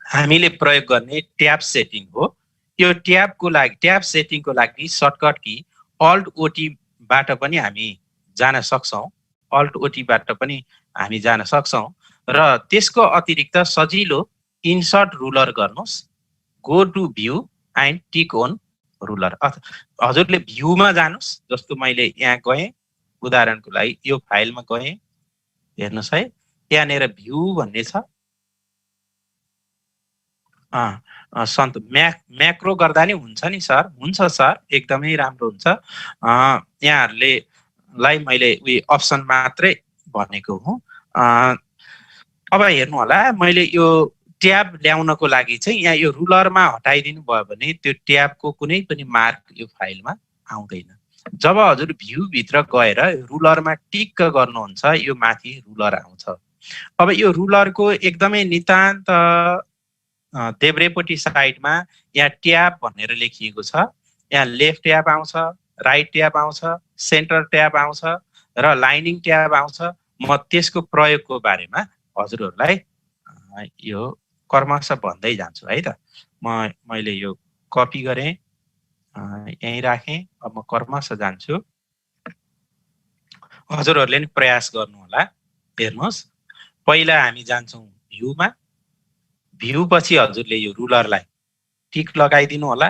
हामीले प्रयोग गर्ने ट्याब सेटिङ हो। यो ट्याब सेटिङको लागि सर्टकट की अल्ट ओटी बाट पनि हामी जान सक्छौँ, अल्ट ओटी बाट पनि हामी जान सक्छौँ। र त्यसको अतिरिक्त सजिलो इन्सर्ट रुलर गर्नुहोस्, go to view and tick on ruler. हजुरले भ्यूमा जानुहोस्, जस्तो मैले यहाँ गएँ, उदाहरणको लागि यो फाइलमा गएँ, हेर्नुहोस् है, यहाँनिर भ्यू भन्ने छ। सन्त म्याक्रो गर्दा नि हुन्छ नि सर? हुन्छ सर, एकदमै राम्रो हुन्छ। यहाँहरूले लाई मैले उयो अप्सन मात्रै भनेको हुँ। अब हेर्नु होला, मैले यो ट्याब ल्याउनको लागि चाहिँ यहाँ यो रुलरमा हटाइदिनु भयो भने त्यो ट्याबको कुनै पनि मार्क यो फाइलमा आउँदैन। जब हजुर भ्यू भित्र गएर रुलरमा टिक गर्नुहुन्छ, यो माथि रुलर आउँछ। अब यो रुलरको एकदमै नितान्त देब्रेपट्टि साइडमा यहाँ ट्याब भनेर लेखिएको छ। यहाँ लेफ्ट ट्याब आउँछ, राइट ट्याब आउँछ, सेन्टर ट्याब आउँछ र लाइनिङ ट्याब आउँछ। म त्यसको प्रयोगको बारेमा हजुरहरूलाई यो क्रमशः भन्दै जान्छु है त। मैले यो कपी गरेँ, यहीँ राखेँ। अब म क्रमशः जान्छु। हजुरहरूले नि प्रयास गर्नु होला। हेर्नुहोस्, पहिला हामी जान्छौँ भ्यूमा। भ्यू पछि हजुरले यो रुलरलाई टिक लगाइदिनु होला।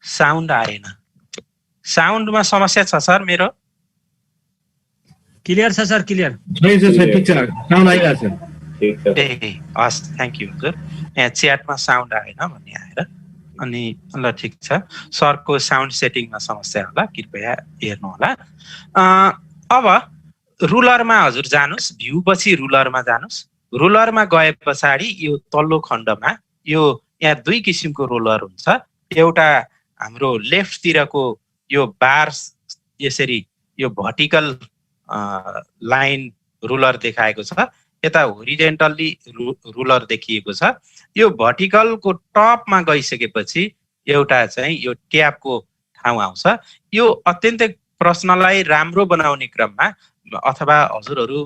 साउन्ड आएन। साउन्डमा समस्या छ सर मेरो? क्लियर छ सर, क्लियर। ठिक छ, साउन्ड आइरहेको छ। ए हस्, थ्याङ्क यू हजुर। यहाँ च्याटमा साउन्ड आएन भन्ने आएर, अनि ल ठिक छ। सरको साउन्ड सेटिङमा समस्या होला, कृपया हेर्नु होला। अब रुलरमा हजुर जानुस्, भ्यू पछि रुलरमा जानुस्। रुलरमा गए पछाडि यो तल्लो खण्डमा यो यहाँ दुई किसिमको रुलर हुन्छ। एउटा हाम्रो लेफ्टतिरको यो बार यसरी यो भर्टिकल लाइन रुलर देखाएको छ, यता होरिजेन्टल्ली रुलर देखिएको छ। यो भर्टिकलको टपमा गइसकेपछि एउटा चाहिँ यो ट्याबको ठाउँ आउँछ। यो अत्यन्तै प्रश्नलाई राम्रो बनाउने क्रममा अथवा हजुरहरू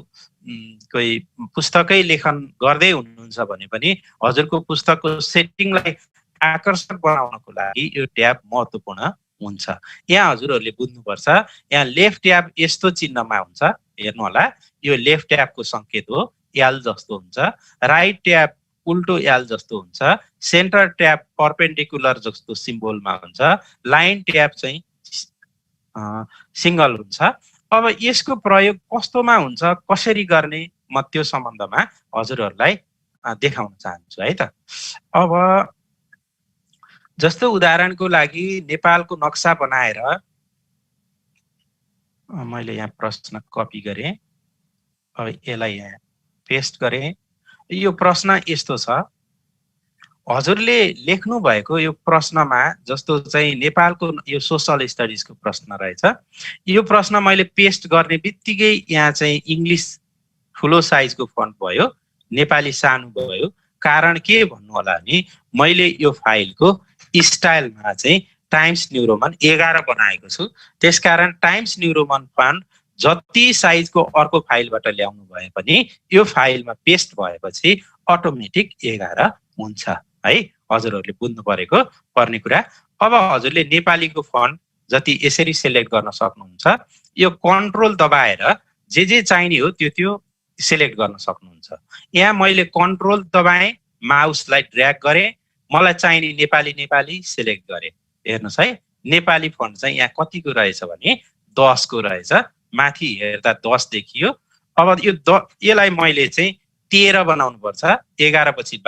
कोही पुस्तकै लेखन गर्दै हुनुहुन्छ भने पनि हजुरको पुस्तकको सेटिङलाई आकर्षक बनाउनको लागि यो ट्याब महत्त्वपूर्ण हुन्छ। यहाँ हजुरहरूले बुझ्नुपर्छ, यहाँ लेफ्ट ट्याब यस्तो चिन्हमा हुन्छ, हेर्नु होला। यो लेफ्ट ट्याबको सङ्केत हो, एल जस्तो हुन्छ। राइट ट्याब उल्टो एल जस्तो हुन्छ। सेन्टर ट्याब परपेन्डिकुलर जस्तो सिम्बोलमा हुन्छ। लाइन ट्याब चाहिँ सिङ्गल हुन्छ। अब यसको प्रयोग कस्तोमा हुन्छ, कसरी गर्ने, म त्यो सम्बन्धमा हजुरहरूलाई देखाउन चाहन्छु है त। अब जस्तो उदाहरणको लागि नेपालको नक्सा बनाएर मैले यहाँ प्रश्न कपी गरेँ, अब यसलाई यहाँ पेस्ट गरेँ। यो प्रश्न यस्तो छ, हजुरले लेख्नु भएको यो प्रश्नमा जस्तो चाहिँ नेपालको यो सोसल स्टडिजको प्रश्न रहेछ। यो प्रश्न मैले पेस्ट गर्ने बित्तिकै यहाँ चाहिँ इङ्ग्लिस ठुलो साइजको फन्ट भयो, नेपाली सानो भयो। कारण के भन्नु होला भने मैले यो फाइलको स्टाइलमा चाहिँ टाइम्स न्यू रोमन 11 बनाएको छु। त्यसकारण टाइम्स न्यू रोमन फन्ट जति साइजको अर्को फाइलबाट ल्याउनु भए पनि यो फाइलमा पेस्ट भएपछि अटोमेटिक 11 हुन्छ है। हजुरहरूले बुझ्नु पर्ने कुरा। अब हजुरले नेपालीको फन्ट जति यसरी सिलेक्ट गर्न सक्नुहुन्छ। यो कन्ट्रोल दबाएर जे चाहिने हो त्यो सिलेक्ट गर्न सक्नुहुन्छ। यहाँ मैले कन्ट्रोल दबाएँ, माउसलाई ड्र्याग गरेँ, मलाई चाहिने नेपाली सिलेक्ट गरेँ। हेर्नुहोस् है, नेपाली फन्ट चाहिँ यहाँ कतिको रहेछ भने 10 को रहेछ। माथि हेर्दा 10 देखियो। अब यो यसलाई मैले चाहिँ 13 बनाउनु पर्छ। 11 पछि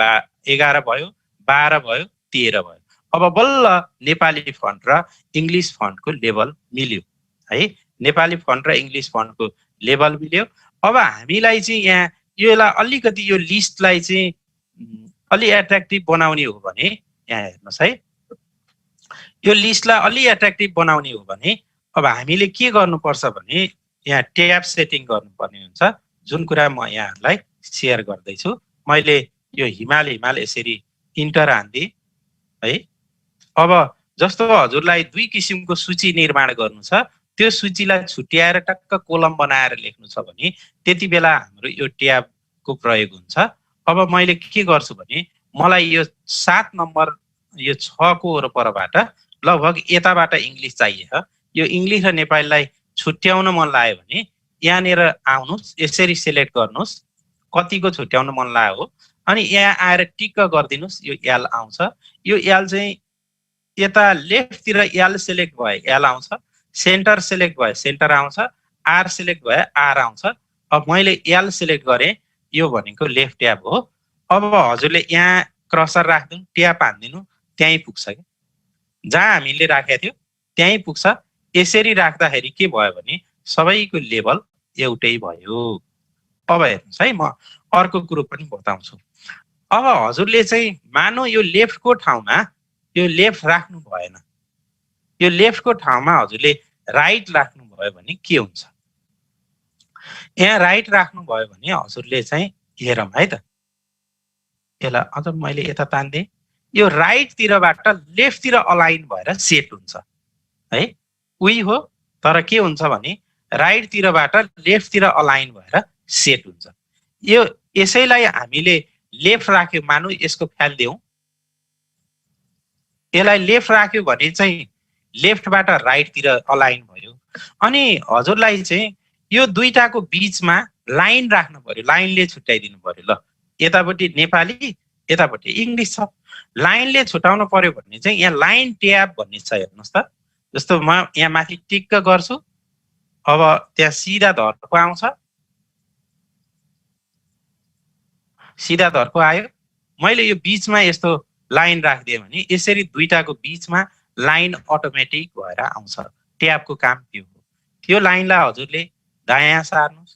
11 भयो, 12 भयो, 13 भयो। अब बल्ल नेपाली फन्ट र इङ्ग्लिस फन्टको लेभल मिल्यो है। नेपाली फन्ट र इङ्ग्लिस फन्टको लेभल मिल्यो। अब हामीलाई चाहिँ यहाँ यसलाई अलिकति यो लिस्टलाई चाहिँ अलि एट्र्याक्टिभ बनाउने हो भने यहाँ हेर्नुहोस् है, यो लिस्टलाई अलि एट्र्याक्टिभ बनाउने हो भने अब हामीले के गर्नुपर्छ भने यहाँ ट्याब सेटिङ गर्नुपर्ने हुन्छ, जुन कुरा म यहाँहरूलाई सेयर गर्दैछु। मैले यो हिमाल यसरी इन्टर हान्दिएँ है। अब जस्तो हजुरलाई दुई किसिमको सूची निर्माण गर्नु छ, त्यो सूचीलाई छुट्याएर टक्क कोलम बनाएर लेख्नु छ भने त्यति बेला हाम्रो यो ट्याबको प्रयोग हुन्छ। अब मैले के गर्छु भने मलाई यो 7 नम्बर यो 6 को वरपरबाट लगभग यताबाट इङ्ग्लिस चाहिए। यो इङ्ग्लिस र नेपालीलाई छुट्याउन मन लाग्यो भने यहाँनिर आउनुहोस्, यसरी सिलेक्ट गर्नुहोस् कतिको छुट्याउन मन लाग्यो हो, अनि यहाँ आएर टिक्क गरिदिनुहोस्। यो एल आउँछ। यो एल चाहिँ यता लेफ्टतिर एल सिलेक्ट भए एल आउँछ, सेन्टर सिलेक्ट भए सेन्टर आउँछ, आर सिलेक्ट भए आर आउँछ। अब मैले एल सिलेक्ट गरेँ, यो भनेको लेफ्ट ट्याब हो। अब हजुरले यहाँ क्रसर राखिदिनु, ट्याब हानिदिनु, त्यहीँ पुग्छ क्या, जहाँ हामीले राखेको थियो त्यहीँ पुग्छ। यसरी राख्दाखेरि के भयो भने सबैको लेभल एउटै भयो। अब हेर्नुहोस् है, म अर्को कुरो पनि बताउँछु। अब हजुरले चाहिँ मानौ यो लेफ्टको ठाउँमा यो लेफ्ट राख्नु भएन, यो लेफ्टको ठाउँमा हजुरले राइट राख्नु भयो भने के हुन्छ? यहाँ राइट राख्नुभयो भने हजुरले चाहिँ हेरौँ है त। यसलाई अझ मैले यता तान्दिएँ, यो राइटतिरबाट लेफ्टतिर अलाइन भएर सेट हुन्छ है। उही हो, तर के हुन्छ भने राइटतिरबाट लेफ्टतिर अलाइन भएर सेट हुन्छ। यो यसैलाई हामीले लेफ्ट राख्यो, मानौँ यसको फालिदेऊ, यसलाई लेफ्ट राख्यो भने चाहिँ लेफ्टबाट राइटतिर अलाइन भयो। अनि हजुरलाई चाहिँ यो दुईटाको बिचमा लाइन राख्नु पर्यो, लाइनले छुट्याइदिनु पर्यो। ल यतापट्टि नेपाली, यतापट्टि इङ्ग्लिस छ, लाइनले छुटाउनु पर्यो भने चाहिँ यहाँ लाइन ट्याब भन्ने छ, हेर्नुहोस् त। जस्तो म यहाँ माथि टिक्क गर्छु, अब त्यहाँ सिधा धर्को आउँछ, सिधा धर्को आयो। मैले यो बिचमा यस्तो लाइन राखिदिएँ भने यसरी दुईटाको बिचमा लाइन अटोमेटिक भएर आउँछ। ट्याबको काम त्यो हो। त्यो लाइनलाई हजुरले दायाँ सार्नुहोस्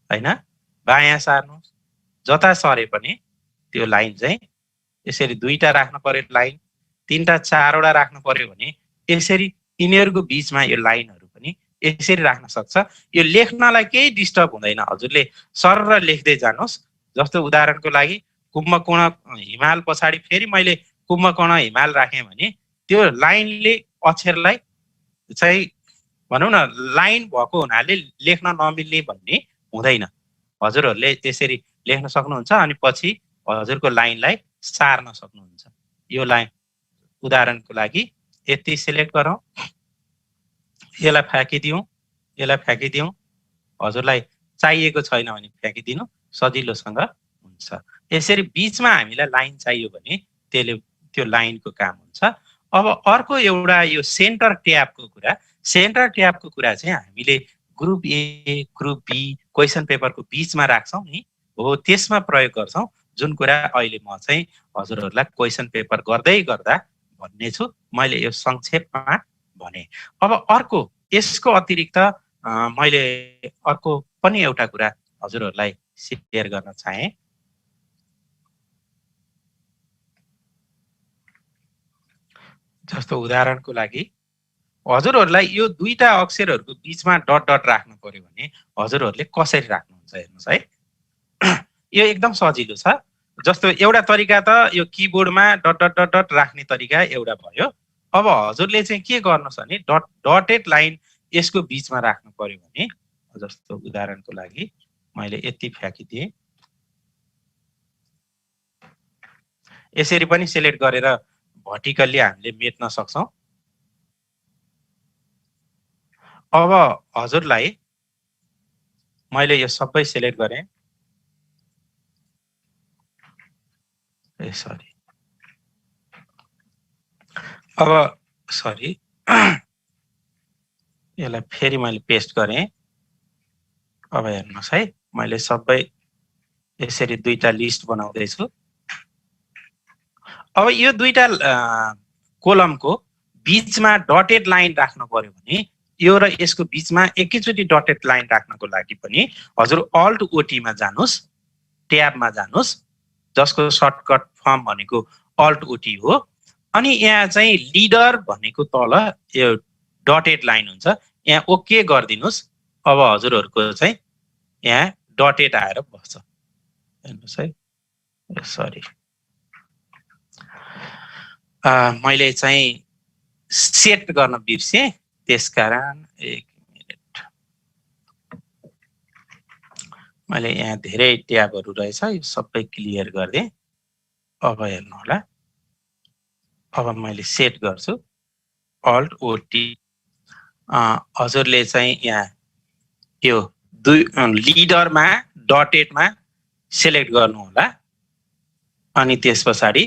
हैन, बायाँ सार्नुहोस्, जता सरे पनि त्यो लाइन चाहिँ यसरी दुईटा राख्नु पर्यो लाइन, तीनटा चारवटा राख्नु पर्यो भने यसरी यिनीहरूको बिचमा यो लाइनहरू पनि यसरी राख्न सक्छ। यो लेख्नलाई केही डिस्टर्ब हुँदैन, हजुरले सरर लेख्दै जानुहोस्। जस्तो उदाहरणको लागि कुम्भकोण हिमाल पछाडि फेरि मैले कुम्भकोण हिमाल राखेँ भने त्यो लाइनले अक्षरलाई चाहिँ भनौँ न लाइन भएको हुनाले लेख्न नमिल्ने भन्ने हुँदैन। हजुरहरूले त्यसरी लेख्न सक्नुहुन्छ अनि पछि हजुरको लाइनलाई सार्न सक्नुहुन्छ। यो लाइन उदाहरणको लागि यति सिलेक्ट गरौँ, यसलाई फ्याँकिदिउँ, यसलाई फ्याँकिदिउँ। हजुरलाई चाहिएको छैन भने फ्याँकिदिनु, सजिलोसँग हुन्छ। यसरी बिचमा हामीलाई लाइन चाहियो भने त्यसले त्यो लाइनको काम हुन्छ। अब अर्को एउटा यो सेन्टर ट्याबको कुरा, सेन्टर ट्याबको कुरा चाहिँ हामीले group A group B question पेपरको बिचमा राख्छौँ नि, हो त्यसमा प्रयोग गर्छौँ। जुन कुरा अहिले म चाहिँ हजुरहरूलाई क्वेसन पेपर गर्दै गर्दा भन्ने छु, मैले यो संक्षेपमा भने। अब अर्को यसको अतिरिक्त मैले अर्को पनि एउटा कुरा हजुरहरूलाई सेयर गर्न चाहे। जस्तो उदाहरणको लागि हजुरहरूलाई यो दुईटा अक्षरहरूको बिचमा डट डट राख्नु पर्यो भने हजुरहरूले कसरी राख्नुहुन्छ हेर्नुहोस् है। यो एकदम सजिलो छ। जस्तो एउटा तरिका त यो किबोर्डमा डट डट डट डट राख्ने तरिका एउटा भयो। अब हजुरले चाहिँ के गर्नुहोस् भने डटेड लाइन यसको बिचमा राख्नु पर्यो भने, जस्तो उदाहरणको लागि मैले यति फ्याँकिदिएँ, यसरी पनि सिलेक्ट गरेर भर्टिकल्ली हामीले मेट्न सक्छौँ। अब हजुरलाई मैले यो सबै सिलेक्ट गरेँ, सरी, अब सरी यसलाई फेरि मैले पेस्ट गरेँ। अब हेर्नुहोस् है, मैले सबै यसरी दुईटा लिस्ट बनाउँदैछु। अब यो दुईटा कोलमको बिचमा डटेड लाइन राख्नु पर्यो भने यो र यसको बिचमा एकैचोटि डटेड लाइन राख्नको लागि पनि हजुर अल्ट ओटीमा जानुहोस्, ट्याबमा जानुहोस्, जसको सर्टकट फर्म भनेको अल्ट ओटी हो। अनि यहाँ चाहिँ लिडर भनेको तल यो डटेड लाइन हुन्छ, यहाँ ओके गरिदिनुहोस्। अब हजुरहरूको चाहिँ यहाँ डटेड आएर बस्छ, हेर्नुहोस् है। सरी, मैले चाहिँ सेट गर्न बिर्सेँ, त्यसकारण एक मिनट। मैले यहाँ धेरै ट्याबहरू रहेछ, यो सबै क्लियर गरिदिएँ। अब हेर्नु होला, अब मैले सेट गर्छु अल्ट ओटी। हजुरले चाहिँ यहाँ यो दुई लिडरमा डटेडमा सिलेक्ट गर्नु होला अनि त्यस पछाडि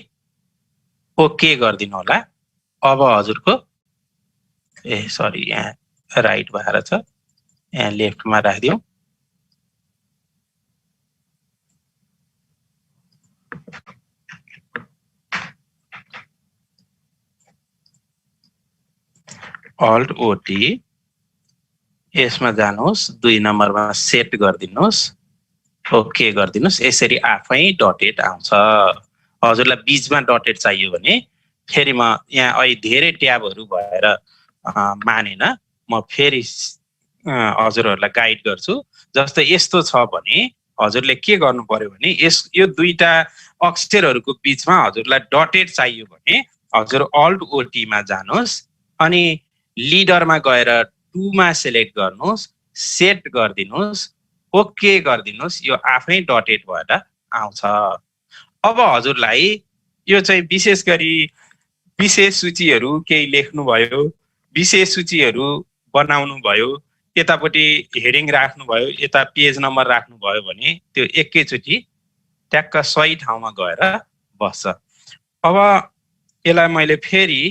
ओके गरिदिनु होला। अब हजुरको सरी यहाँ राइट भएर छ, यहाँ लेफ्टमा राखिदिउँ। अल्ट ओटी, यसमा जानुहोस्, 2 नम्बरमा सेट गरिदिनुहोस्, ओके गरिदिनुहोस्। यसरी आफै डटेड आउँछ। हजुरलाई बिचमा डटेड चाहियो भने फेरि म यहाँ अहिले धेरै ट्याबहरू भएर मानेन, म फेरि हजुरहरूलाई गाइड गर्छु। जस्तै यस्तो छ भने हजुरले के गर्नु पर्यो भने यो दुईटा अक्षरहरूको बिचमा हजुरलाई डटेड चाहियो भने हजुर अल्ट ओटीमा जानुहोस् अनि लिडरमा गएर 2 मा सेलेक्ट गर्नुहोस्, सेट गरिदिनुहोस्, ओके गरिदिनुहोस्, यो आफै डटेड भएर आउँछ। अब हजुरलाई यो चाहिँ विशेष गरी विशेष सूचीहरू केही लेख्नुभयो, विशेष सूचीहरू बनाउनु भयो, यतापट्टि हेडिङ राख्नुभयो, यता पेज नम्बर राख्नुभयो भने त्यो एकैचोटि ट्याक्क सही ठाउँमा गएर बस्छ। अब यसलाई मैले फेरि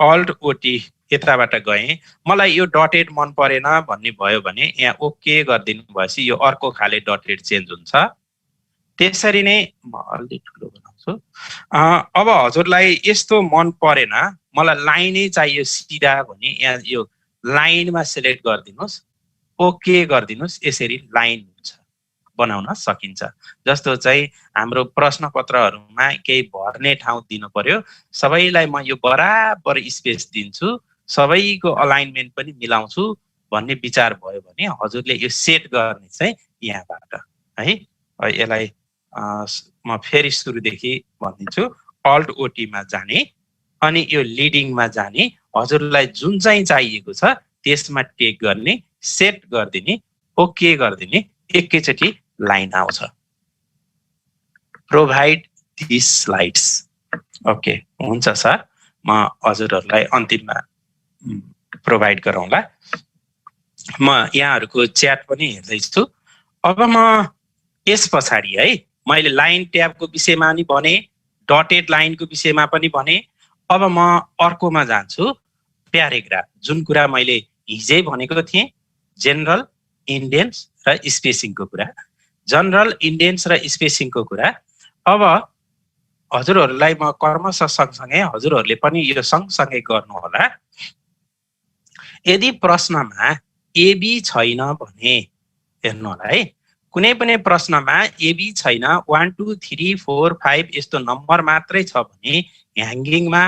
अल्ट ओटी यताबाट गएँ, मलाई यो डटेड मन परेन भन्ने भयो भने यहाँ ओके गरिदिनु भएपछि यो अर्को खाले डटेड चेन्ज हुन्छ। त्यसरी नै म अलि ठुलो बनाउँछु। अब हजुरलाई यस्तो मन परेन, मलाई लाइनै चाहियो सिधा भने यहाँ यो लाइनमा सेलेक्ट गरिदिनुहोस्, ओके गरिदिनुहोस्, यसरी लाइन हुन्छ, बनाउन सकिन्छ। जस्तो चाहिँ हाम्रो प्रश्नपत्रहरूमा केही भर्ने ठाउँ दिनु पर्यो, सबैलाई म यो बराबर स्पेस दिन्छु, सबैको अलाइनमेन्ट पनि मिलाउँछु भन्ने विचार भयो भने हजुरले यो सेट गर्ने चाहिँ यहाँबाट है। यसलाई म फेरि सुरुदेखि भनिदिन्छु। अल्ट ओटीमा जाने अनि यो लिडिङमा जाने, हजुरलाई जुन चाहिँ चाहिएको छ त्यसमा टेक गर्ने, सेट गरिदिने, ओके गरिदिने, एकैचोटि लाइन आउँछ। Provide this slides. ओके हुन्छ सर, म हजुरहरूलाई अन्तिममा प्रोभाइड गरौँला। म यहाँहरूको च्याट पनि हेर्दैछु। अब म यस पछाडि है मैले लाइन ट्याबको विषयमा पनि भने, डटेड लाइनको विषयमा पनि भने। अब म अर्कोमा जान्छु, प्याराग्राफ, जुन कुरा मैले हिजै भनेको थिएँ, जेनरल, इन्डेन्स र स्पेसिङको कुरा। जनरल, इन्डेन्स र स्पेसिङको कुरा अब हजुरहरूलाई म कर्मश सँगसँगै हजुरहरूले पनि यो सँगसँगै गर्नुहोला। यदि प्रश्नमा एबी छैन भने हेर्नु होला है, कुनै पनि प्रश्नमा एबी छैन, 1 2 3 4 5 यस्तो नम्बर मात्रै छ भने ह्याङ्गिङमा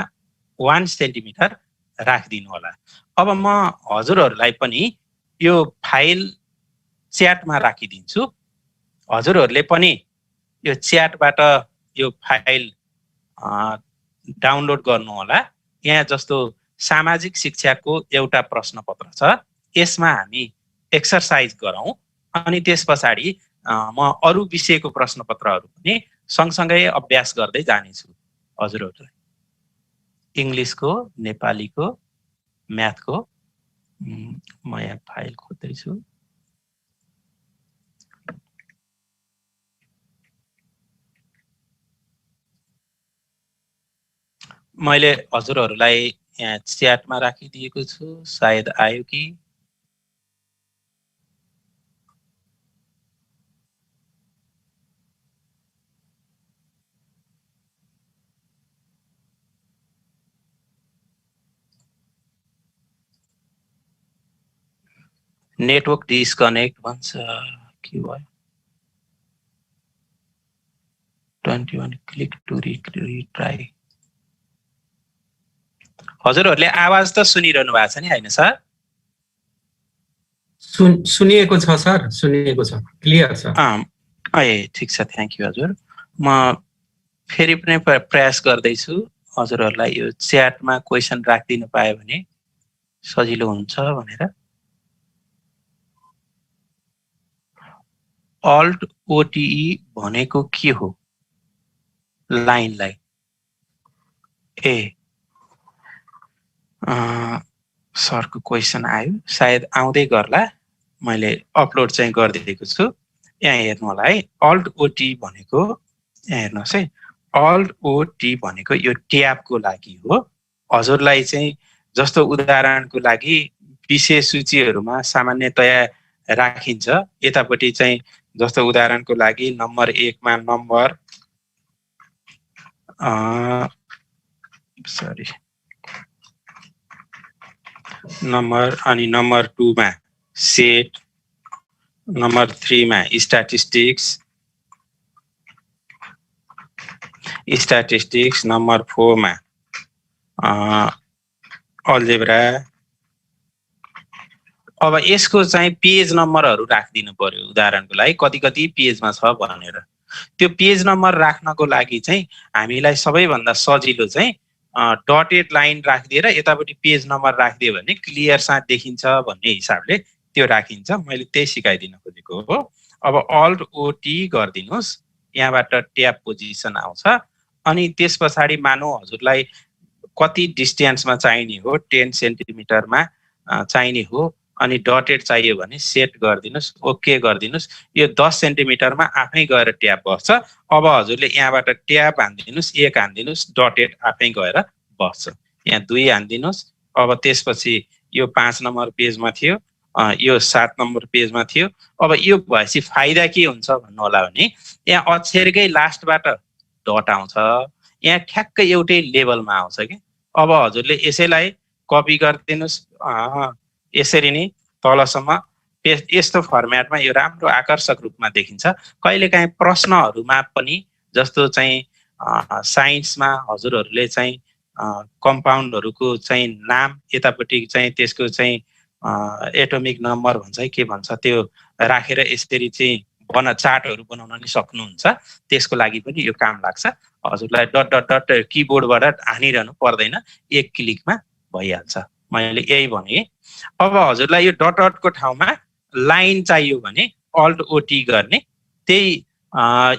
1 सेन्टिमिटर राखिदिनु होला। अब म हजुरहरूलाई पनि यो फाइल च्याटमा राखिदिन्छु, हजुरहरूले पनि यो च्याटबाट यो फाइल डाउनलोड गर्नु होला। यहाँ जस्तो सामाजिक शिक्षाको एउटा प्रश्नपत्र छ, यसमा हामी एक्सरसाइज गरौँ अनि त्यस पछाडि म अरू विषयको प्रश्नपत्रहरू पनि सँगसँगै अभ्यास गर्दै जानेछु हजुरहरूलाई। इङ्ग्लिसको, नेपालीको, म्याथको म यहाँ फाइल खोज्दैछु। मैले हजुरहरूलाई यहाँ च्याटमा राखिदिएको छु, सायद आयो कि? नेटवर्क डिस्कनेक्ट भन्छ, के भयो? 21 क्लिक टु रिट्राई। हजुरहरूले आवाज त सुनिरहनु भएको छ नि हैन सर? सुनिएको छ सर, सुनिएको छ, क्लियर छ। ए ठिक छ, थ्याङ्क यू हजुर। म फेरि पनि प्रयास गर्दैछु हजुरहरूलाई यो च्याटमा क्वेसन राखिदिनु पायो भने सजिलो हुन्छ भनेर। अल्ट ओटीई भनेको के हो? लाइनलाई सरको क्वेसन आयो, सायद आउँदै गर्ला, मैले अपलोड चाहिँ गरिदिएको छु। यहाँ हेर्नु होला है, अल्ट ओटी भनेको यहाँ हेर्नुहोस् है, अल्ट ओटी भनेको यो ट्याबको लागि हो। हजुरलाई चाहिँ जस्तो उदाहरणको लागि विशेष सूचीहरूमा सामान्यतया राखिन्छ, यतापट्टि चाहिँ जस्तो उदाहरणको लागि नम्बर 1 मा नम्बर नम्बर अनि नम्बर 2 मा सेट, नम्बर 3 मा स्ट्याटिस्टिक्स, नम्बर 4 मा अलजेब्रा, अब यसको चाहिँ पेज नम्बरहरू राखिदिनु पर्यो। उदाहरणको लागि कति कति पेजमा छ भनेर त्यो पेज नम्बर राख्नको लागि चाहिँ हामीलाई सबैभन्दा सजिलो चाहिँ डटेड लाइन राखिदिएर यतापट्टि पेज नम्बर राखिदियो भने क्लियरसँग देखिन्छ भन्ने हिसाबले त्यो राखिन्छ। मैले त्यही सिकाइदिन खोजेको हो। अब अल्ट ओटी गरिदिनुहोस्, यहाँबाट ट्याब पोजिसन आउँछ अनि त्यस पछाडि मानौ हजुरलाई कति डिस्टेन्समा चाहिने हो, 10 सेन्टिमिटरमा चाहिने हो अनि डटेड चाहियो भने सेट गरिदिनुहोस्, ओके गरिदिनुहोस्। यो 10 सेन्टिमिटरमा आफै गएर ट्याब बस्छ। अब हजुरले यहाँबाट ट्याब हान्दिनुहोस्, 1 हान्दिनुहोस्, डटेड आफै गएर बस्छ। यहाँ 2 हान्दिनुहोस्। अब त्यसपछि यो 5 नम्बर पेजमा थियो, यो 7 नम्बर पेजमा थियो। अब यो भएपछि फाइदा के हुन्छ भन्नु होला भने यहाँ अक्षरकै लास्टबाट डट आउँछ, यहाँ ठ्याक्कै एउटै लेभलमा आउँछ कि। अब हजुरले यसैलाई कपी गरिदिनुहोस्, यसरी नै तलसम्म यस्तो फर्मेटमा यो राम्रो आकर्षक रूपमा देखिन्छ। कहिलेकाहीँ प्रश्नहरूमा पनि जस्तो चाहिँ साइन्समा हजुरहरूले चाहिँ कम्पाउन्डहरूको चाहिँ नाम यतापट्टि चाहिँ त्यसको चाहिँ एटोमिक नम्बर भन्छ के भन्छ त्यो राखेर यसरी चाहिँ चार्टहरू बनाउन नि सक्नुहुन्छ। त्यसको लागि पनि यो काम लाग्छ। हजुरलाई डट डट डट किबोर्डबाट हानिरहनु पर्दैन, एक क्लिकमा भइहाल्छ। मैले यही भने। अब हजुरलाई यो डट डटको ठाउँमा लाइन चाहियो भने अल्ट ओटी गर्ने, त्यही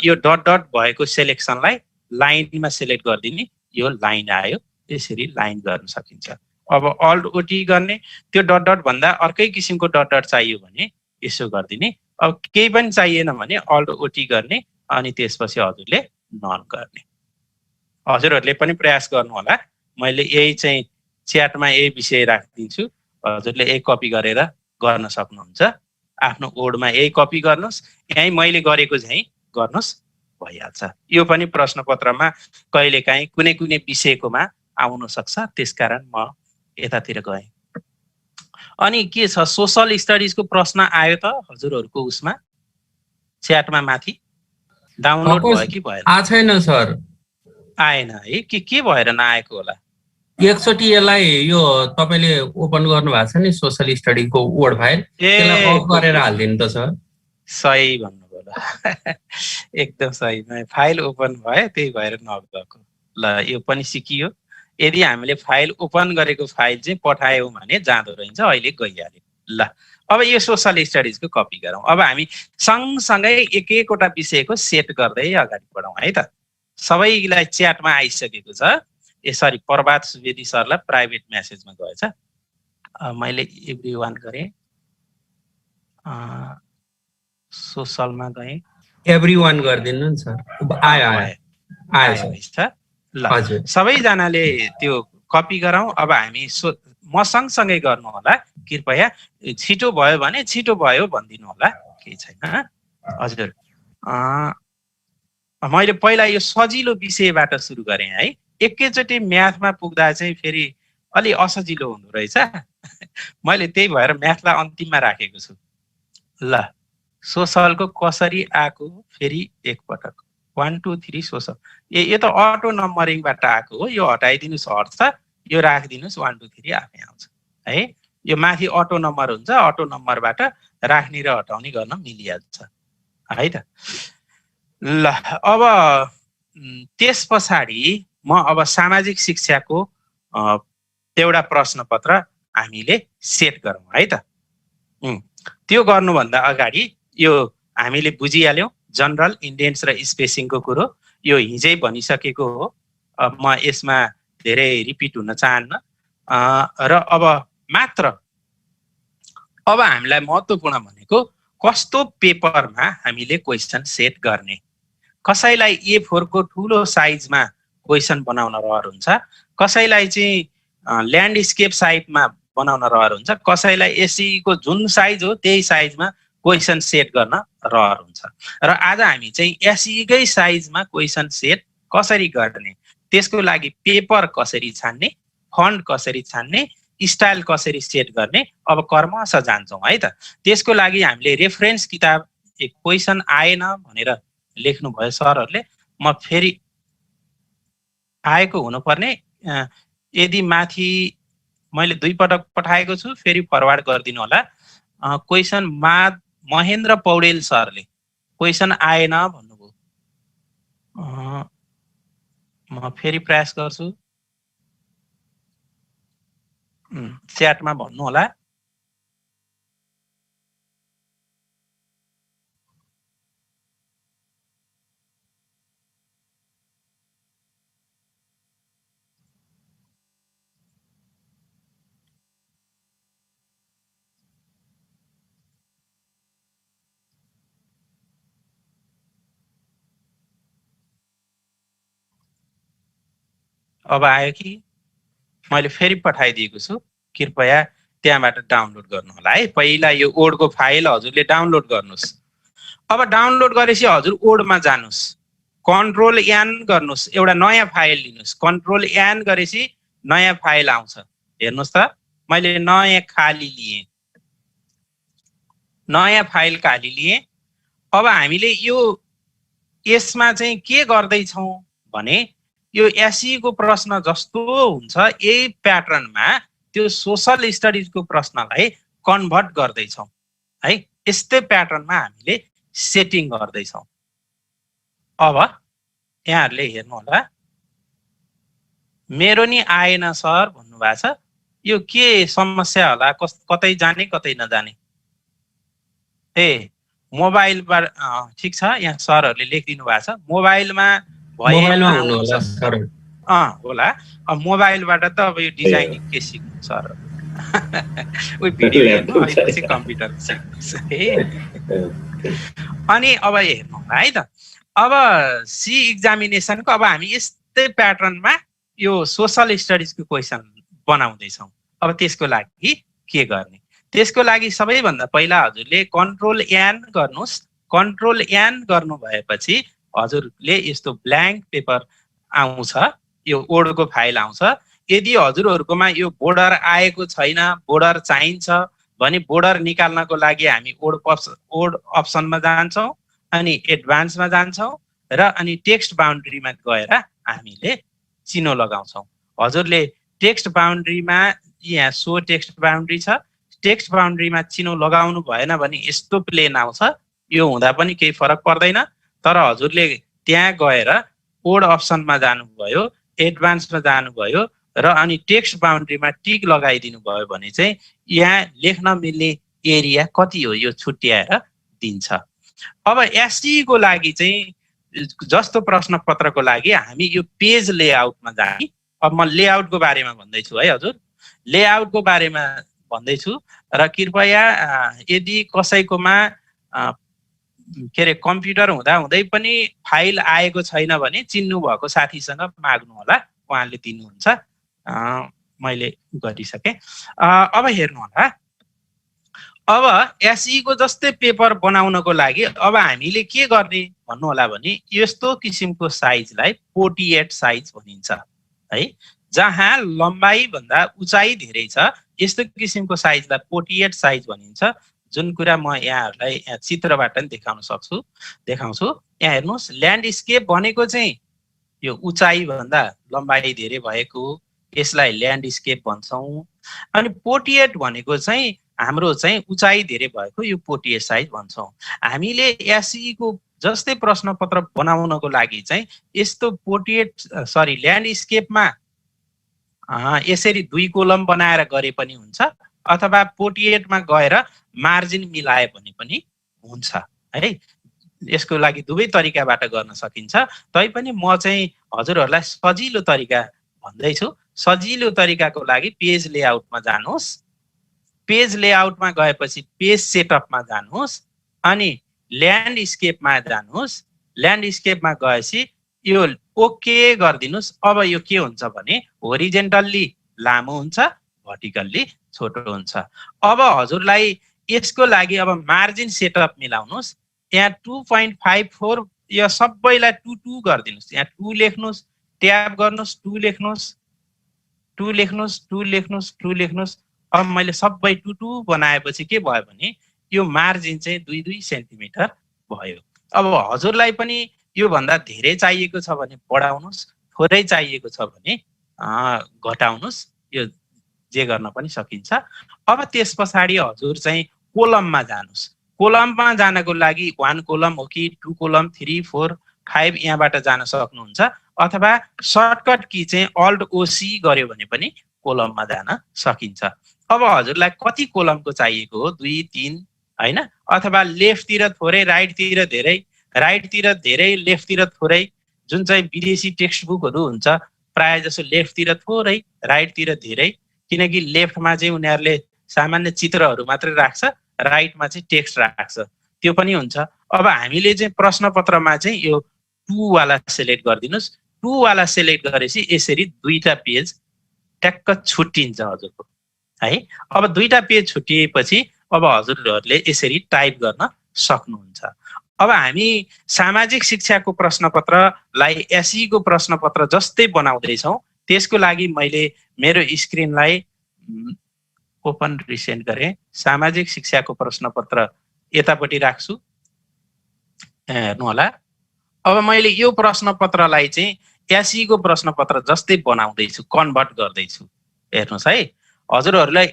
यो डट डट भएको सेलेक्सनलाई लाइनमा सेलेक्ट गरिदिने, यो लाइन आयो, यसरी लाइन गर्न सकिन्छ। अब अल्ट ओटी गर्ने, त्यो डट डट भन्दा अर्कै किसिमको डट डट चाहियो भने यसो गरिदिने। अब केही पनि चाहिएन भने अल्ट ओटी गर्ने अनि त्यसपछि हजुरले नन गर्ने। हजुरहरूले पनि प्रयास गर्नु होला। मैले यही चाहिँ च्याटमा यही विषय राखिदिन्छु, हजुरले यही कपी गरेर गर्न सक्नुहुन्छ। आफ्नो बोर्डमा यही कपी गर्नुहोस्, यही मैले गरेको चाहिँ गर्नुहोस्, भइहाल्छ। यो पनि प्रश्नपत्रमा कहिलेकाहीँ कुनै कुनै विषयकोमा आउन सक्छ, त्यसकारण म यतातिर गएँ। अनि के छ, सोशल स्टडिजको प्रश्न आयो त हजुरहरूको उसमा च्याटमा माथि डाउनलोड भयो कि भएन? छैन सर, आएन है? के भएर नआएको होला? एकचोटि यसलाई यो तपाईले ओपन गर्नु भएको छ नि सोशल स्टडीको वर्ड फाइल, त्यसलाई अफ गरेर हाल्दिनु त सर। सही भन्नुभयो ल, एकदम सही। फाइल ओपन भयो त्यही भएर नगएको। ल यो पनि सिकियो। यदि हामीले फाइल ओपन गरेको फाइल चाहिँ पठायौँ भने जाँदो रहेछ, अहिले गइहाल्यो। ल अब यो सोशल स्टडिजको कपी गरौँ। अब हामी सँगसँगै एक एकवटा विषयको सेट गर्दै अगाडि बढौँ है त। सबैलाई च्याटमा आइसकेको छ। सरी, प्रभात सुवेदी सरलाई प्राइभेट म्यासेजमा गएछ। मैले एभ्रीवान गरेँ, सोशलमा गएँ, एभ्रीवान गरिदिनु नि सर। आयो छ। ल सबैजनाले त्यो कपी गरौँ। अब हामी म सँगसँगै गर्नु होला, कृपया। छिटो भयो भने छिटो भयो भनिदिनु होला, केही छैन। हजुर, मैले पहिला यो सजिलो विषयबाट सुरु गरेँ है। एकैचोटि म्याथमा पुग्दा चाहिँ फेरि अलि असजिलो हुँदो रहेछ। मैले त्यही भएर म्याथलाई अन्तिममा राखेको छु। ल सोशलको कसरी आएको फेरि एकपटक 1 2 3 सोशल। यो त अटो नम्बरिङबाट आएको हो, यो हटाइदिनुहोस्, हट्छ। यो राखिदिनुहोस् 1 2 3 आफै आउँछ है। यो माथि अटो नम्बर हुन्छ, अटो नम्बरबाट राख्ने र हटाउने गर्न मिलिहाल्छ है त। ल अब त्यस पछाडि म अब सामाजिक शिक्षाको एउटा प्रश्नपत्र हामीले सेट गरौँ है त। त्यो गर्नुभन्दा अगाडि यो हामीले बुझिहाल्यौँ जनरल, इन्डेन्स र स्पेसिङको कुरो। यो हिजै भनिसकेको हो, म यसमा धेरै रिपिट हुन चाहन्न। र अब मात्र अब हामीलाई महत्त्वपूर्ण भनेको कस्तो पेपरमा हामीले क्वेसन सेट गर्ने। कसैलाई A4 को ठुलो साइजमा क्वेसन बनाउन रहर हुन्छ, कसैलाई चाहिँ ल्यान्डस्केप साइजमा बनाउन रहर हुन्छ, कसैलाई एसई को जुन साइज हो त्यही साइजमा क्वेसन सेट गर्न रहर हुन्छ। र आज हामी चाहिँ एसई कै साइजमा क्वेसन सेट कसरी गर्ने, त्यसको लागि पेपर कसरी छान्ने, फन्ट कसरी छान्ने, स्टाइल कसरी सेट गर्ने, अब कर्मश जान्छौँ है त। त्यसको लागि हामीले रेफरेन्स किताब क्वेसन आएन भनेर लेख्नुभयो सरहरूले, म फेरि आएको हुनुपर्ने। यदि माथि मैले 2 पटक पठाएको छु, फेरि फरवार्ड गरिदिनु होला। क्वेसन महेन्द्र पौडेल सरले क्वेसन आएन भन्नुभयो। म फेरि प्रयास गर्छु, च्याटमा भन्नु होला। अब आयो कि? मैले फेरि पठाइदिएको छु, कृपया त्यहाँबाट डाउनलोड गर्नु होला है। पहिला यो ओडको फाइल हजुरले डाउनलोड गर्नुहोस्। अब डाउनलोड गरेपछि हजुर ओडमा जानुहोस्, कन्ट्रोल एन गर्नुहोस्, एउटा नयाँ फाइल लिनुहोस्। कन्ट्रोल एन गरेपछि नयाँ फाइल आउँछ। हेर्नुहोस् त, मैले नयाँ खाली लिएँ, नयाँ फाइल खाली लिएँ। अब हामीले यो यसमा चाहिँ के गर्दैछौँ भने यो एसई को प्रश्न जस्तो हुन्छ यही प्याटर्नमा त्यो सोशल स्टडिजको प्रश्नलाई कन्भर्ट गर्दैछौँ है। यस्तै प्याटर्नमा हामीले सेटिङ गर्दैछौँ। अब यहाँहरूले हेर्नु होला, मेरो नि आएन सर भन्नुभएको छ। यो के समस्या होला? कतै जाने कतै नजाने? मोबाइलबाट ठिक छ, यहाँ सरहरूले लेखिदिनु भएको छ मोबाइलमा होला। अब मोबाइलबाट त अब यो डिजाइनिङ के सिक्नु सर? उही भिडियो हेर्नु, अलिपछि कम्प्युटर सिक्नु। अनि अब हेर्नु है त, अब सी एक्जामिनेसनको अब हामी यस्तै प्याटर्नमा यो सोशल स्टडिजको क्वेसन बनाउँदैछौँ। अब त्यसको लागि के गर्ने? त्यसको लागि सबैभन्दा पहिला हजुरले कन्ट्रोल एन गर्नुहोस्। कन्ट्रोल एन गर्नु भएपछि हजुरले यस्तो ब्ल्याङ्क पेपर आउँछ, यो ओडको फाइल आउँछ। यदि हजुरहरूकोमा यो बोर्डर आएको छैन, बोर्डर चाहिन्छ भने बोर्डर निकाल्नको लागि हामी ओड अप्सनमा जान्छौँ, अनि एडभान्समा जान्छौँ र अनि टेक्स्ट बाउन्ड्रीमा गएर हामीले चिनो लगाउँछौँ। हजुरले टेक्स्ट बाउन्ड्रीमा यहाँ सो टेक्स्ट बाउन्ड्री छ, टेक्स्ट बाउन्ड्रीमा चिनो लगाउनु भएन भने यस्तो प्लेन आउँछ। यो हुँदा पनि केही फरक पर्दैन, तर हजुरले त्यहाँ गएर ओड अप्सनमा जानुभयो, एडभान्समा जानुभयो र अनि टेक्स्ट बाउन्ड्रीमा टिक लगाइदिनु भयो भने चाहिँ यहाँ लेख्न मिल्ने एरिया कति हो यो छुट्याएर दिन्छ। अब एसई को लागि चाहिँ जस्तो प्रश्न पत्रको लागि हामी यो पेज लेआउटमा जाने। अब म लेआउटको बारेमा भन्दैछु है हजुर, लेआउटको बारेमा भन्दैछु र कृपया यदि कसैकोमा के अरे कम्प्युटर हुँदा हुँदै पनि फाइल आएको छैन भने चिन्नु भएको साथीसँग माग्नु होला, उहाँले दिनुहुन्छ। मैले गरिसकेँ। अब हेर्नु होला, अब एसई को जस्तै पेपर बनाउनको लागि अब हामीले के गर्ने भन्नु होला भने यस्तो किसिमको साइजलाई 48 साइज भनिन्छ है। जहाँ लम्बाइ भन्दा उचाइ धेरै छ यस्तो किसिमको साइजलाई 48 साइज भनिन्छ। जुन कुरा म यहाँहरूलाई चित्रबाट पनि देखाउँछु। यहाँ हेर्नुहोस्, ल्यान्डस्केप भनेको चाहिँ यो उचाइ भन्दा लम्बाइ धेरै भएको, यसलाई ल्यान्डस्केप भन्छौँ। अनि 48 भनेको चाहिँ हाम्रो चाहिँ उचाइ धेरै भएको, यो 48 साइज भन्छौँ। हामीले एसई को जस्तै प्रश्न पत्र बनाउनको लागि चाहिँ यस्तो ल्यान्डस्केपमा यसरी 2 कोलम बनाएर गरे पनि हुन्छ, अथवा 48 मा गएर मार्जिन मिलाए भने पनि हुन्छ है। यसको लागि दुवै तरिकाबाट गर्न सकिन्छ। तैपनि म चाहिँ हजुरहरूलाई सजिलो तरिका भन्दैछु। सजिलो तरिकाको लागि पेज लेआउटमा जानुहोस्। पेज लेआउटमा गएपछि पेज सेटअपमा जानुहोस्, अनि ल्यान्डस्केपमा जानुहोस्। ल्यान्डस्केपमा गएपछि यो ओके गरिदिनुहोस्। अब यो के हुन्छ भने होरिजेन्टल्ली लामो हुन्छ, भर्टिकल्ली छोटो हुन्छ। अब हजुरलाई यसको लागि अब मार्जिन सेटअप मिलाउनुहोस्। यहाँ 2.54 यो सबैलाई 2 गरिदिनुहोस्। यहाँ 2 लेख्नुहोस्, ट्याब गर्नुहोस्, 2 लेख्नुहोस्, 2 लेख्नुहोस्, 2 लेख्नुहोस्, 2 लेख्नुहोस्। अब मैले सबै 2 बनाएपछि के भयो भने यो मार्जिन चाहिँ 2 सेन्टिमिटर भयो। अब हजुरलाई पनि यो भन्दा धेरै चाहिएको छ भने बढाउनुहोस्, थोरै चाहिएको छ भने घटाउनुहोस्। यो जे गर्न पनि सकिन्छ। अब त्यस पछाडि हजुर चाहिँ कोलममा जानुस्। कोलममा जानको लागि 1 कोलम हो कि 2 कोलम 3 4 5 यहाँबाट जान सक्नुहुन्छ, अथवा सर्टकट की चाहिँ अल्ट ओसी गर्यो भने पनि कोलममा जान सकिन्छ। अब हजुरलाई कति कोलमको चाहिएको हो, 2 3 हैन, अथवा लेफ्टतिर थोरै राइटतिर धेरै, राइटतिर धेरै लेफ्टतिर थोरै, जुन चाहिँ विदेशी टेक्स्ट बुकहरू हुन्छ प्राय जसो लेफ्टतिर थोरै राइटतिर धेरै, किनकि लेफ्टमा चाहिँ उनीहरूले सामान्य चित्रहरू मात्रै राख्छ, राइटमा चाहिँ टेक्स्ट राख्छ, त्यो पनि हुन्छ। अब हामीले चाहिँ प्रश्नपत्रमा चाहिँ यो 2 वाला सिलेक्ट गरिदिनुस्। 2 वाला सिलेक्ट गरेपछि यसरी 2टा पेज ट्याक्क छुट्टिन्छ हजुरको है। अब 2टा पेज छुट्टिएपछि अब हजुरहरूले यसरी टाइप गर्न सक्नुहुन्छ। अब हामी सामाजिक शिक्षाको प्रश्नपत्रलाई एसई को प्रश्नपत्र जस्तै बनाउँदैछौँ। त्यसको लागि मैले मेरो स्क्रिनलाई ओपन रिसेन्ट गरेँ। सामाजिक शिक्षाको प्रश्नपत्र यतापट्टि राख्छु, हेर्नु होला। अब मैले यो प्रश्नपत्रलाई चाहिँ एसई को प्रश्नपत्र जस्तै बनाउँदैछु, कन्भर्ट गर्दैछु। हेर्नुहोस् है, हजुरहरूलाई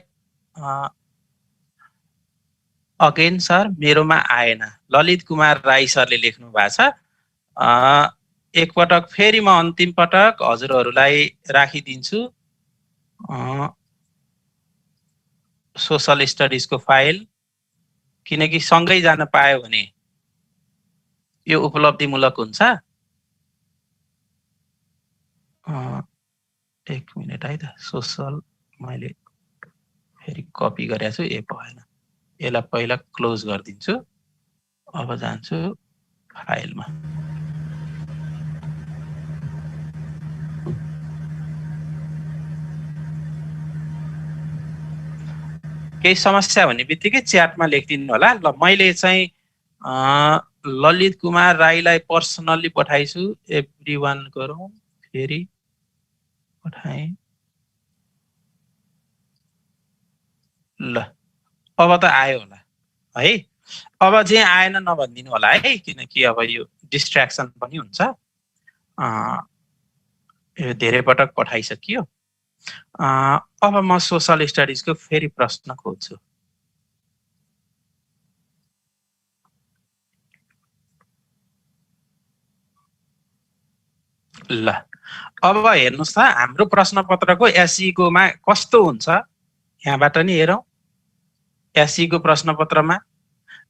अगेन सर मेरोमा आएन। ललित कुमार राई सरले लेख्नु भएको छ। एकपटक फेरि म अन्तिम पटक हजुरहरूलाई राखिदिन्छु सोशल स्टडिजको फाइल, किनकि सँगै जान पायो भने यो उपलब्धिमूलक हुन्छ। एक मिनट है त, सोशल मैले फेरि कपी गरेको छु, ए भएन, यसलाई पहिला क्लोज गरिदिन्छु। अब जान्छु फाइलमा। केही समस्या भन्ने बित्तिकै च्याटमा लेखिदिनु होला। ल मैले चाहिँ ललित कुमार राईलाई पर्सनल्ली पठाइछु। एभ्रीवान गरौँ, फेरि पठाएँ। ल अब त आयो होला है। अब चाहिँ आएन नभनिदिनु होला है, किनकि अब यो डिस्ट्र्याक्सन पनि हुन्छ। यो धेरै पटक पठाइसकियो। अब म सोशल स्टडिजको फेरि प्रश्न खोज्छु। ल अब हेर्नुहोस् त, हाम्रो प्रश्नपत्रको एसई कोमा कस्तो हुन्छ, यहाँबाट नि हेरौँ। एसई को प्रश्नपत्रमा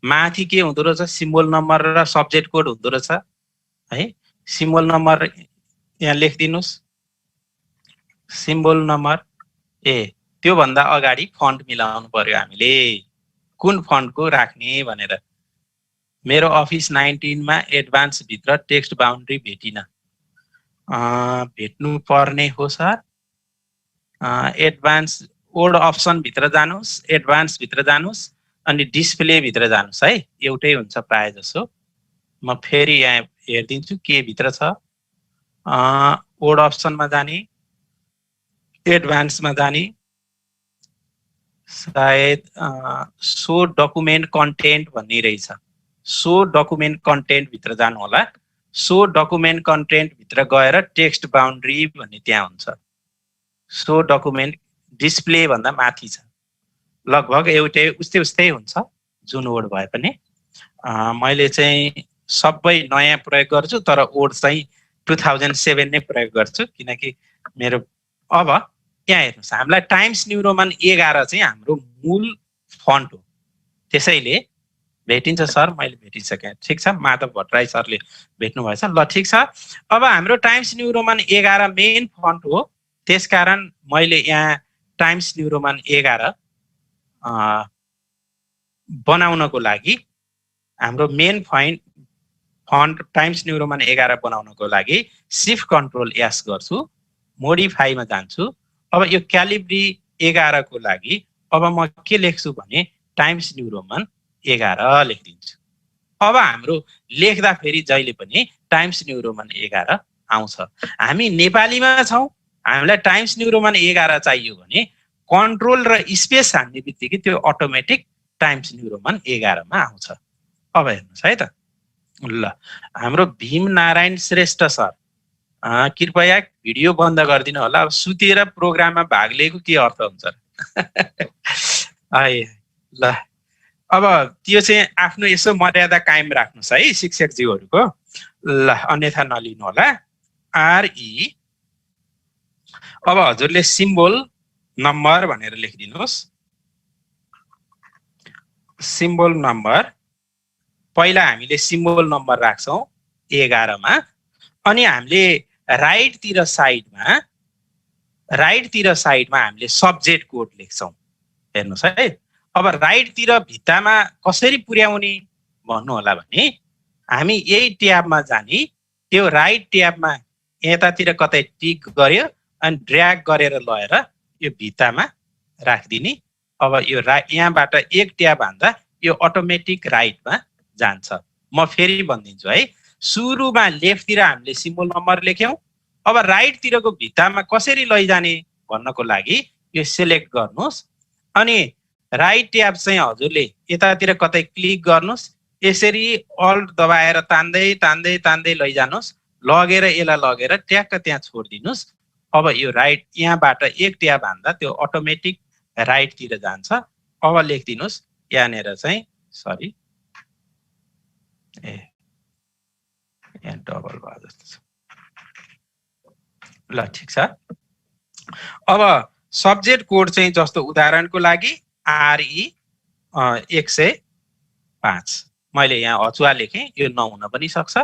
माथि के हुँदो रहेछ, सिम्बल नम्बर र सब्जेक्ट कोड हुँदो रहेछ है। सिम्बल नम्बर यहाँ लेखिदिनुस्, सिम्बल नम्बर ए, त्योभन्दा अगाडि फन्ट मिलाउनु पर्यो हामीले, कुन फन्टको राख्ने भनेर। मेरो अफिस 19 मा एडभान्स भित्र टेक्स्ट बाउन्ड्री भेटिन। भेट्नु पर्ने हो सर। एडभान्स कोड अप्सन भित्र जानुस्, एडभान्स भित्र जानुस्, अनि डिस्प्ले भित्र जानुस् है। एउटै हुन्छ प्राय जसो। म फेरि यहाँ हेरिदिन्छु के भित्र छ। कोड अप्सनमा जाने, एडभान्समा जाने, सायद सो डकुमेन्ट कन्टेन्ट भन्ने रहेछ। सो डकुमेन्ट कन्टेन्ट भित्र जानु होला। सो डकुमेन्ट कन्टेन्ट भित्र गएर टेक्स्ट बाउन्ड्री भन्ने त्यहाँ हुन्छ। सो डकुमेन्ट डिस्प्ले भन्दा माथि छ। लगभग एउटै उस्तै हुन्छ जुन वर्ड भए पनि। मैले चाहिँ सबै नयाँ प्रयोग गर्छु, तर वर्ड चाहिँ 2007 नै प्रयोग गर्छु, किनकि मेरो अब यहाँ हेर्नुहोस्, हामीलाई टाइम्स न्यू रोमन 11 चाहिँ हाम्रो मूल फन्ट हो। त्यसैले भेटिन्छ सर, मैले भेटिसकेँ। ठिक छ, माधव भट्टराई सरले भेट्नु भएछ। ल ठिक छ। अब हाम्रो times new Roman 11 main font हो, त्यसकारण मैले यहाँ टाइम्स न्यू रोमन 11 बनाउनको लागि, हाम्रो main font times new Roman 11 बनाउनको लागि शिफ्ट कन्ट्रोल एस गर्छु, मोडिफाईमा जान्छु। अब यो क्यालिब्री 11 को लागि अब म के लेख्छु भने टाइम्स न्यू रोमन 11 लेखिदिन्छु। अब हाम्रो लेख्दा फेरि जहिले पनि टाइम्स न्यू रोमन 11 आउँछ। हामी नेपालीमा छौँ, हामीलाई टाइम्स न्यू रोमन 11 चाहियो भने कन्ट्रोल र स्पेस हान्ने बित्तिकै त्यो अटोमेटिक टाइम्स न्यू रोमन 11 मा आउँछ। अब हेर्नुहोस् है त। ल हाम्रो भीम नारायण श्रेष्ठ सर कृपया भिडियो बन्द गरिदिनु होला। अब सुतेर प्रोग्राममा भाग लिएको के अर्थ हुन्छ र? ल अब त्यो चाहिँ आफ्नो यसो मर्यादा कायम राख्नुहोस् है शिक्षकज्यूहरूको। ल अन्यथा नलिनु होला। आरई अब हजुरले सिम्बल नम्बर भनेर लेखिदिनुहोस्। सिम्बल नम्बर पहिला हामीले सिम्बल नम्बर राख्छौँ 11 मा, अनि हामीले राइटतिर साइडमा हामीले सब्जेक्ट कोड लेख्छौँ। हेर्नुहोस् है, अब राइटतिर भित्तामा कसरी पुर्याउने भन्नु होला भने हामी यही ट्याबमा जाने, त्यो राइट ट्याबमा यतातिर कतै टिक गर्यो अनि ड्र्याग गरेर लगेर यो भित्तामा राखिदिने। अब यो यहाँबाट एक ट्याब हान्दा यो अटोमेटिक राइटमा जान्छ। म फेरि भनिदिन्छु है, सुरुमा लेफ्टतिर हामीले सिम्बल नम्बर लेख्यौँ। अब राइटतिरको भित्तामा कसरी लैजाने भन्नको लागि यो सिलेक्ट गर्नुहोस्, अनि राइट ट्याब चाहिँ हजुरले यतातिर कतै क्लिक गर्नुहोस्। यसरी अल्ट दबाएर तान्दै तान्दै तान्दै लैजानुहोस्, लगेर यसलाई लगेर ट्याक्क त्यहाँ छोडिदिनुहोस्। अब यो राइट यहाँबाट एक ट्याब हान्दा त्यो अटोमेटिक राइटतिर जान्छ। अब लेखिदिनुहोस् यहाँनिर चाहिँ सरी यहाँ डबल भयो जस्तो छ। ल ठिक छ। अब सब्जेक्ट कोड चाहिँ जस्तो उदाहरणको लागि आरई 105 मैले यहाँ अचुवा लेखेँ, यो नहुन पनि सक्छ।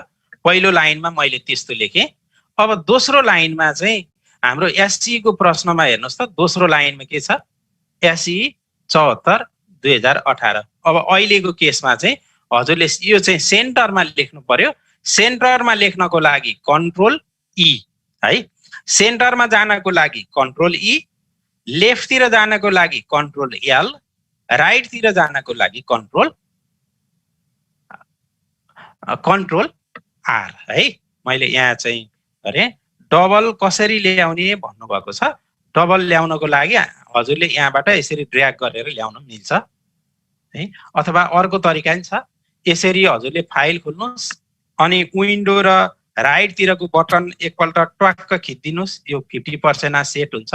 पहिलो लाइनमा मैले त्यस्तो लेखेँ। अब दोस्रो लाइनमा चाहिँ हाम्रो एसई को प्रश्नमा हेर्नुहोस् त, दोस्रो लाइनमा के छ? एसई 74 2018। अब अहिलेको केसमा चाहिँ हजुरले यो चाहिँ सेन्टरमा लेख्नु पर्यो। सेन्टरमा लेख्नको लागि कन्ट्रोल ई है, सेन्टरमा जानको लागि कन्ट्रोल ई, लेफ्टतिर जानको लागि कन्ट्रोल एल, राइटतिर जानको लागि कन्ट्रोल आर है। मैले यहाँ चाहिँ अरे डबल कसरी ल्याउने भन्नुभएको छ। डबल ल्याउनको लागि हजुरले यहाँबाट यसरी ड्र्याग गरेर ल्याउन मिल्छ है, अथवा अर्को तरिका पनि छ। यसरी हजुरले फाइल खोल्नुहोस् अनि विन्डो र राइटतिरको बटन एकपल्ट ट्वाक्क खिच्दिनुहोस्, यो 50% सेट हुन्छ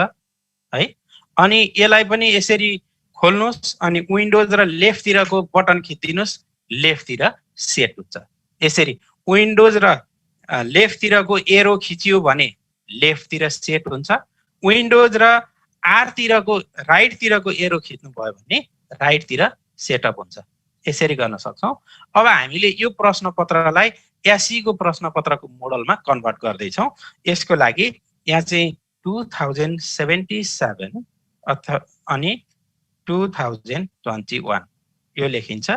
है। अनि यसलाई पनि यसरी खोल्नुहोस् अनि विन्डोज र लेफ्टतिरको बटन खिच्दिनुहोस्, लेफ्टतिर सेट हुन्छ। यसरी विन्डोज र लेफ्टतिरको एरो खिच्यो भने लेफ्टतिर सेट हुन्छ। विन्डोज र आरतिरको राइटतिरको एरो खिच्नु भयो भने राइटतिर सेटअप हुन्छ। यसरी गर्न सक्छौँ। अब हामीले यो प्रश्नपत्रलाई एसई को प्रश्नपत्रको मोडलमा कन्भर्ट गर्दैछौँ। यसको लागि यहाँ चाहिँ 2077 अथवा अनि 2021 यो लेखिन्छ।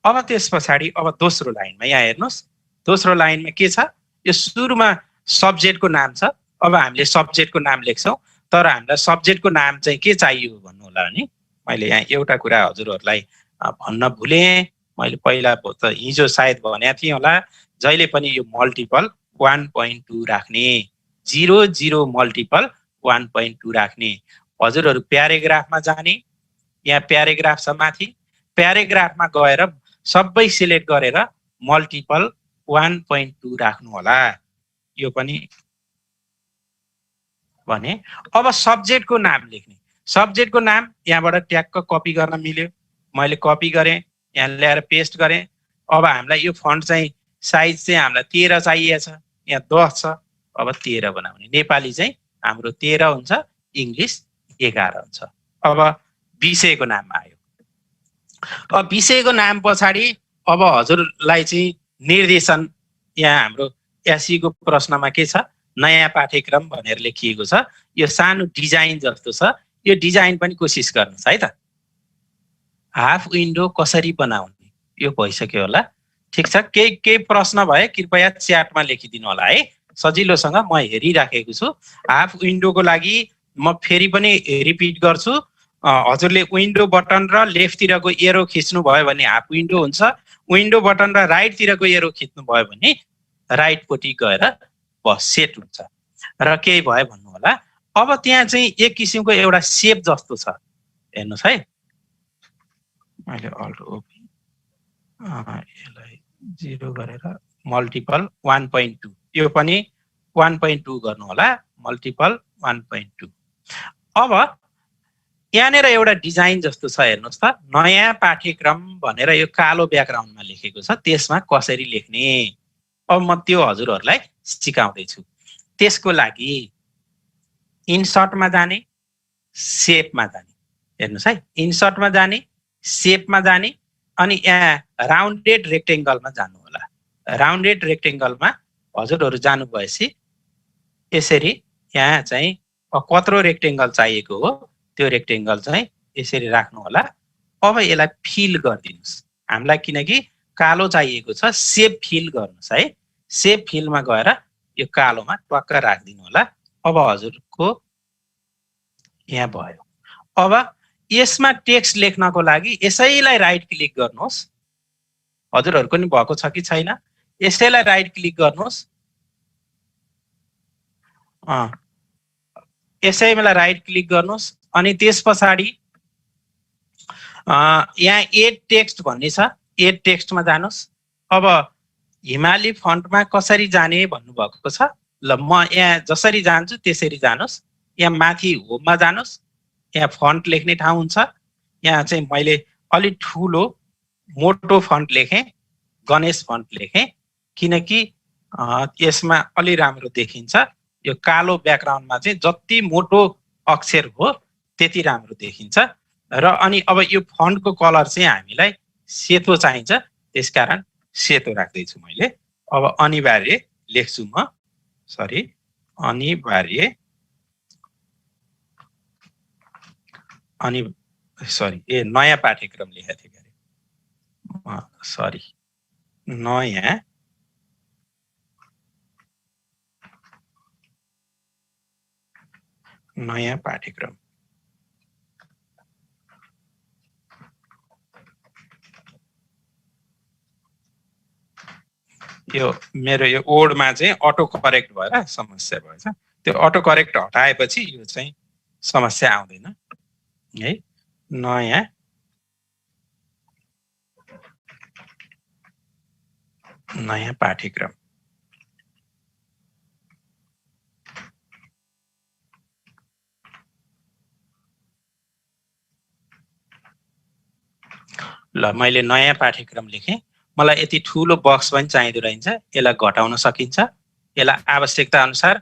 अब त्यस पछाडि अब दोस्रो लाइनमा यहाँ हेर्नुहोस्, दोस्रो लाइनमा के छ? यो सुरुमा सब्जेक्टको नाम छ। अब हामीले सब्जेक्टको नाम लेख्छौँ, तर हामीलाई सब्जेक्टको नाम चाहिँ के चाहियो भन्नु होला भने मैले यहाँ एउटा कुरा हजुरहरूलाई भन्न भुलेँ। मैले पहिला त हिजो सायद भनेको थिएँ होला, जहिले पनि यो मल्टिपल 1.2 राख्ने, 0 मल्टिपल 1.2 राख्ने। हजुरहरू प्याराग्राफमा जाने, यहाँ प्याराग्राफ छ माथि, प्याराग्राफमा गएर सबै सिलेक्ट गरेर मल्टिपल 1.2 राख्नु होला। यो पनि भने। अब सब्जेक्टको नाम लेख्ने, सब्जेक्टको नाम यहाँबाट ट्याक्क कपी गर्न मिल्यो। मैले कपी गरेँ, यहाँ ल्याएर पेस्ट गरेँ। अब हामीलाई यो फन्ट चाहिँ साइज चाहिँ हामीलाई 13 चाहिएको छ, यहाँ 10 छ। अब 13 बनाउने। नेपाली चाहिँ हाम्रो 13 हुन्छ, इङ्ग्लिस 11 हुन्छ। अब विषयको नाम आयो। अब विषयको नाम पछाडि अब हजुरलाई चाहिँ निर्देशन, यहाँ हाम्रो एसई को प्रश्नमा के छ? नयाँ पाठ्यक्रम भनेर लेखिएको छ। यो सानो डिजाइन जस्तो छ, यो डिजाइन पनि कोसिस गर्नुहोस् है त। हाफ विन्डो कसरी बनाउने यो भइसक्यो होला। ठिक छ, केही प्रश्न भए कृपया च्याटमा लेखिदिनु होला है, सजिलोसँग म हेरिराखेको छु। हाफ विन्डोको लागि म फेरि पनि रिपिट गर्छु। हजुरले विन्डो बटन र लेफ्टतिरको एरो खिच्नु भयो भने हाफ विन्डो हुन्छ। विन्डो बटन र राइटतिरको एरो खिच्नु भयो भने राइटपट्टि गएर बस सेट हुन्छ। र केही भयो भन्नु होला। अब त्यहाँ चाहिँ एक किसिमको एउटा सेप जस्तो छ, हेर्नुहोस् है। मैले अल्ट ओपी यसलाई 0 गरेर मल्टिपल 1.2 यो पनि 1.2 गर्नु होला मल्टिपल 1.2 अब यहाँनिर एउटा डिजाइन जस्तो छ हेर्नुस् त नयाँ पाठ्यक्रम भनेर यो कालो ब्याकग्राउन्डमा लेखेको छ त्यसमा कसरी लेख्ने अब म त्यो हजुरहरूलाई सिकाउँदै छु त्यसको लागि इन्सर्टमा जाने शेपमा जाने हेर्नुस् है इन्सर्टमा जाने शेपमा जाने अनि यहाँ राउन्डेड रेक्टेंगलमा जानु होला राउन्डेड रेक्टेंगलमा हजुरहरू जानु भएपछि यसरी यहाँ चाहिँ कत्रो रेक्टेंगल चाहिएको हो त्यो रेक्टेंगल चाहिँ यसरी राख्नु होला अब यसलाई फिल गरिदिनुस् हामीलाई किनकि कालो चाहिएको छ शेप फिल गर्नुस् है शेप फिलमा गएर यो कालोमा टक्क राख्दिनु होला अब हजुरको यहाँ भयो अब यसमा टेक्स्ट लेख्नको लागि यसैलाई राइट क्लिक गर्नुहोस् हजुरहरूको नि भएको छ कि छैन यसैलाई राइट क्लिक गर्नुहोस् यसैमा राइट क्लिक गर्नुहोस् अनि त्यसपछि यहाँ एड टेक्स्ट भन्ने छ एड टेक्स्टमा जानुहोस् अब हिमाली फन्टमा कसरी जाने भन्नुभएको छ ल म यहाँ जसरी जान्छु त्यसरी जानुहोस् यहाँ माथि होममा जानुहोस् यहाँ फन्ट लेख्ने ठाउँ हुन्छ यहाँ चाहिँ मैले अलि ठुलो मोटो फन्ट लेखेँ गणेश फन्ट लेखेँ किनकि यसमा अलि राम्रो देखिन्छ यो कालो ब्याकग्राउन्डमा चाहिँ जति मोटो अक्षर हो त्यति राम्रो देखिन्छ र अनि अब यो फन्टको कलर चाहिँ हामीलाई सेतो चाहिन्छ त्यसकारण सेतो राख्दैछु मैले अब अनिवार्य लेख्छु म सरी अनिवार्य सरी नयाँ पाठ्यक्रम लेखेको थिएँ अरे सरी नयाँ पाठ्यक्रम यो मेरो यो ओडमा चाहिँ अटो करेक्ट भएर समस्या भएछ त्यो अटो करेक्ट हटाएपछि यो चाहिँ समस्या आउँदैन है नयाँ पाठ्यक्रम ल मैले नयाँ पाठ्यक्रम लेखेँ मलाई यति ठुलो बक्स पनि चाहिँदो रहन्छ यसलाई घटाउन सकिन्छ यसलाई आवश्यकता अनुसार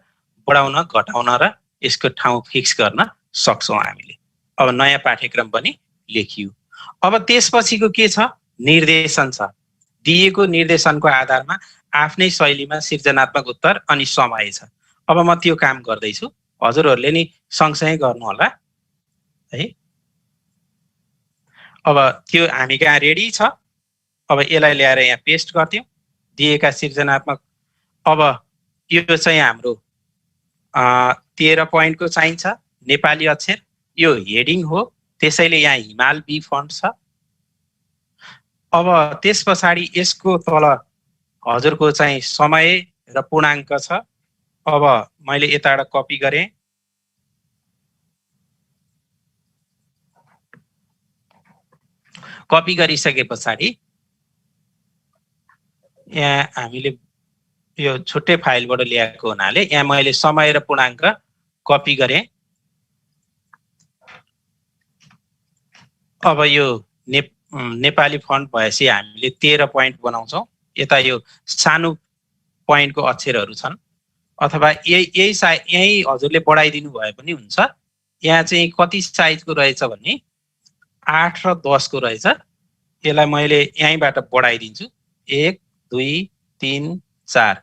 बढाउन घटाउन र यसको ठाउँ फिक्स गर्न सक्छौँ हामीले अब नयाँ पाठ्यक्रम पनि लेखियो अब त्यसपछिको के छ निर्देशन छ दिएको निर्देशनको आधारमा आफ्नै शैलीमा सृजनात्मक उत्तर अनि समय छ अब म त्यो काम गर्दैछु हजुरहरूले नि सँगसँगै गर्नु होला है अब त्यो हामी कहाँ रेडी छ अब यसलाई ल्याएर यहाँ पेस्ट गर्दियौँ दिएका सृजनात्मक अब यो चाहिँ हाम्रो 13 पोइन्टको चाहिन्छ नेपाली अक्षर यो हेडिङ हो त्यसैले यहाँ हिमाल बी फन्ट छ अब त्यसपछि यसको तल हजुरको चाहिँ समय र पूर्णाङ्क छ अब मैले यताबाट कपी गरेँ कपी गरिसके पछाडि यहाँ हामीले यो छुट्टै फाइलबाट ल्याएको हुनाले यहाँ मैले समय र पूर्णाङ्क कपी गरेँ अब यो नेपाली फन्ट भएपछि हामीले 13 पोइन्ट बनाउँछौँ यता यो सानो पोइन्टको अक्षरहरू छन् अथवा यही हजुरले बढाइदिनु भए पनि हुन्छ यहाँ चाहिँ कति साइजको रहेछ भने 8 र 10 को रहेछ यसलाई मैले यहीँबाट बढाइदिन्छु 1 2 3 4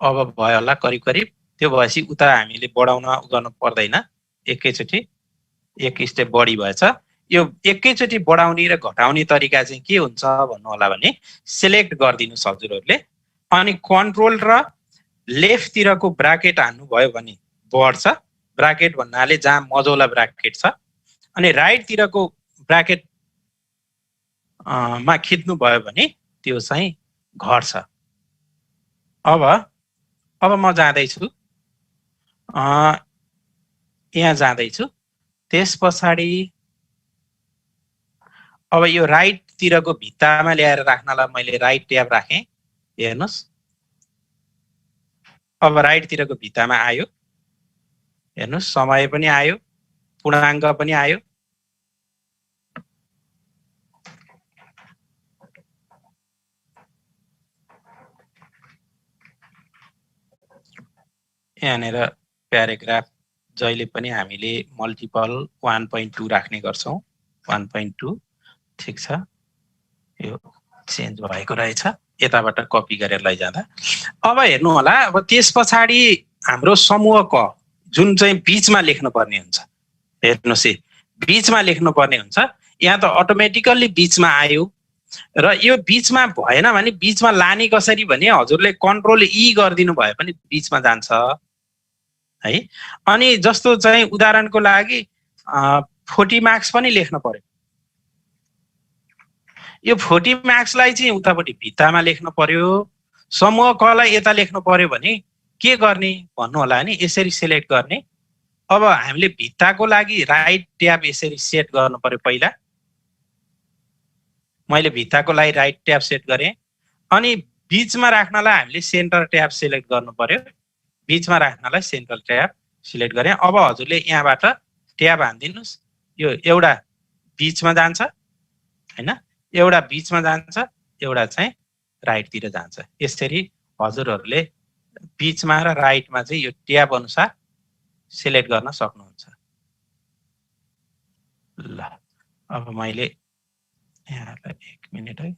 अब भयो होला करिब करिब त्यो भएपछि उता हामीले बढाउन गर्नु पर्दैन एकैचोटि एक स्टेप बढी भएछ यो एकैचोटि बढाउने र घटाउने तरिका चाहिँ के हुन्छ भन्नु होला भने सिलेक्ट गरिदिनुस् हजुरहरूले अनि कन्ट्रोल र लेफ्ट तिरको ब्राकेट हान्नु भयो भने बढ्छ ब्राकेट भन्नाले जहाँ मझौला ब्राकेट छ अनि राइट तिरको ब्राकेट मा खिच्नु भयो भने त्यो चाहिँ घट्छ अब म जाँदैछु यहाँ जाँदैछु त्यसपछि अब यो राइट तिरको भित्तामा ल्याएर राख्नलाई मैले राइट ट्याब राखेँ हेर्नुहोस् अब राइटतिरको भित्तामा आयो, हेर्नुहोस् समय पनि आयो, पूर्णाङ्क पनि आयो। यहाँनिर प्याराग्राफ जहिले पनि हामीले मल्टिपल 1.2 राख्ने गर्छौं। 1.2 ठिक छ, यो चेन्ज भएको रहेछ, यताबाट कपी गरेर लैजाँदा। अब हेर्नु होला, अब त्यस पछाडि हाम्रो समूह क जुन चाहिँ बीचमा लेख्नु पर्ने हुन्छ, हेर्नुहोस् है बीचमा लेख्नु पर्ने हुन्छ। यहाँ त अटोमेटिकल्ली बीचमा आयो र यो बीचमा भएन भने बीचमा लाने कसरी भने हजुरले कन्ट्रोल ई गरिदिनु भए पनि बीचमा जान्छ है। अनि जस्तो चाहिँ उदाहरणको लागि 40 मार्क्स पनि लेख्न पर्यो, यो 40 मार्क्सलाई चाहिँ उतापट्टि भित्तामा लेख्न पर्यो, समूह कलाई यता लेख्नु पर्यो भने के गर्ने भन्नु होला नि, यसरी सिलेक्ट गर्ने। अब हामीले भित्ताको लागि राइट ट्याब यसरी सेट गर्नु पर्यो। पहिला मैले भित्ताको लागि राइट ट्याब सेट गरेँ, अनि बीचमा राख्नलाई हामीले सेन्टर ट्याब सिलेक्ट गर्नु पर्यो। बीचमा राख्नलाई सेन्टर ट्याब सिलेक्ट गरेँ। अब हजुरले यहाँबाट ट्याब हान्दिनुस्, यो एउटा बीचमा जान्छ हैन, एउटा बीचमा जान्छ, एउटा चाहिँ राइटतिर जान्छ। यसरी हजुरहरूले बीचमा र राइटमा चाहिँ यो ट्याब अनुसार सिलेक्ट गर्न सक्नुहुन्छ। ल अब मैले यहाँलाई 1 मिनेट है,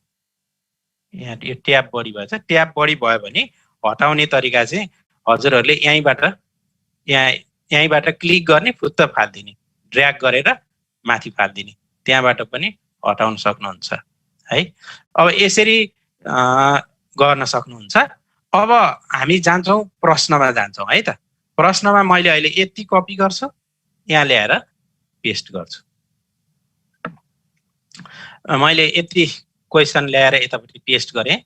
यहाँ यो ट्याब बढी भएछ। ट्याब बढी भयो भने हटाउने तरिका चाहिँ हजुरहरूले यहीँबाट क्लिक गर्ने, फुत्त फाल्दिने, ड्र्याग गरेर माथि फाल्दिने, त्यहाँबाट पनि हटाउन सक्नुहुन्छ है। अब यसरी गर्न सक्नुहुन्छ। अब हामी जान्छौँ प्रश्नमा जान्छौँ है त। प्रश्नमा मैले अहिले यति कपी गर्छु, यहाँ ल्याएर पेस्ट गर्छु। मैले यति क्वेसन ल्याएर यतापट्टि पेस्ट गरेँ।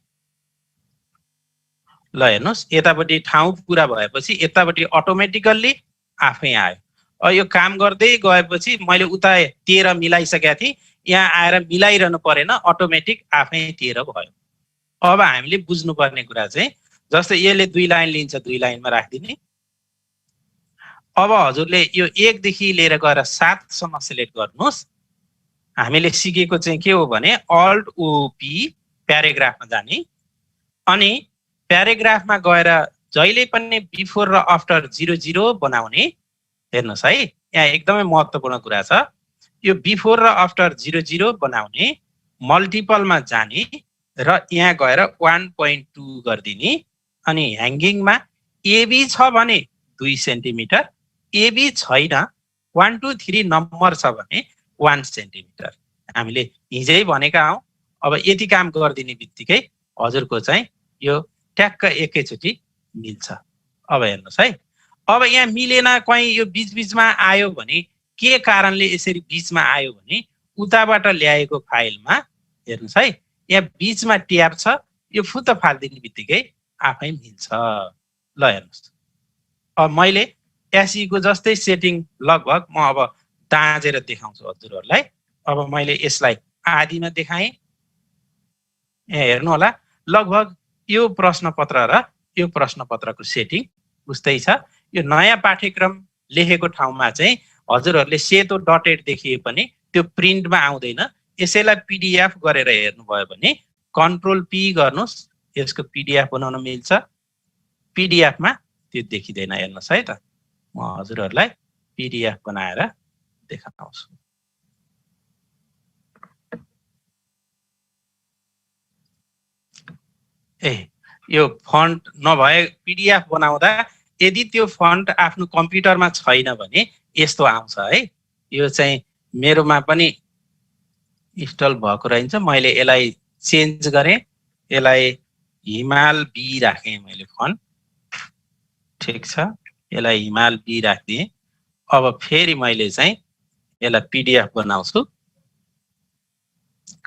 ल हेर्नुहोस्, यतापट्टि ठाउँ पुरा भएपछि यतापट्टि अटोमेटिकल्ली आफै आयो। अब यो काम गर्दै गएपछि मैले उता 13 मिलाइसकेका थिएँ, यहाँ आएर मिलाइरहनु परेन, अटोमेटिक आफै 13 भयो। अब हामीले बुझ्नुपर्ने कुरा चाहिँ जस्तै यसले 2 लाइन लिन्छ, 2 लाइनमा राखिदिने। अब हजुरले यो 1 देखि लिएर गएर 7 सम्म सिलेक्ट गर्नुहोस्। हामीले सिकेको चाहिँ के हो भने अल्ट ओपी प्याराग्राफमा जाने, अनि प्याराग्राफमा गएर जहिले पनि बिफोर र आफ्टर 00 बनाउने। हेर्नुहोस् है, यहाँ एकदमै महत्त्वपूर्ण कुरा छ। यो बिफोर र आफ्टर 00 बनाउने, मल्टिपलमा जाने र यहाँ गएर 1.2 गरिदिने। अनि ह्याङ्गिङमा एबी छ भने 2 सेन्टिमिटर, एबी छैन 1 2 3 नम्बर छ भने 1 सेन्टिमिटर। हामीले हिजै भनेका हौं। अब यति काम गरिदिने बित्तिकै हजुरको चाहिँ यो ट्याक्क एकैचोटि मिल्छ। अब हेर्नुहोस् है, अब यहाँ मिलेन, कहीँ यो बीचबीचमा आयो भने के कारणले यसरी बीचमा आयो भने उताबाट ल्याएको फाइलमा हेर्नुहोस् है, यहाँ बीचमा ट्याब छ, यो फुत्त फाल्दिने बित्तिकै आफै मिल्छ। ल हेर्नुहोस्, अब मैले एसई को जस्तै सेटिङ लगभग म अब दाँजेर देखाउँछु हजुरहरूलाई। अब मैले यसलाई आदिमा देखाएँ, यहाँ हेर्नु होला, लगभग यो प्रश्नपत्र र यो प्रश्नपत्रको सेटिङ उस्तै छ। यो नयाँ पाठ्यक्रम लेखेको ठाउँमा चाहिँ हजुरहरूले सेतो डटेड देखिए पनि त्यो प्रिन्टमा आउँदैन। यसैलाई पीडीएफ गरेर हेर्नुभयो भने कन्ट्रोल पी गर्नुहोस्, यसको पीडीएफ बनाउन मिल्छ। पीडीएफमा त्यो देखिँदैन। हेर्नुहोस् है त, म हजुरहरूलाई पीडीएफ बनाएर देखाउँछु। यो फन्ट नभए पीडीएफ बनाउँदा यदि त्यो फन्ट आफ्नो कम्प्युटरमा छैन भने यस्तो आउँछ है। यो चाहिँ मेरोमा पनि इन्स्टल भएको रहन्छ। मैले यसलाई चेन्ज गरेँ, यसलाई हिमाल बी राखेँ मैले फन्ट, ठिक छ, यसलाई हिमाल बी राखिदिएँ। अब फेरि मैले चाहिँ यसलाई पीडीएफ बनाउँछु।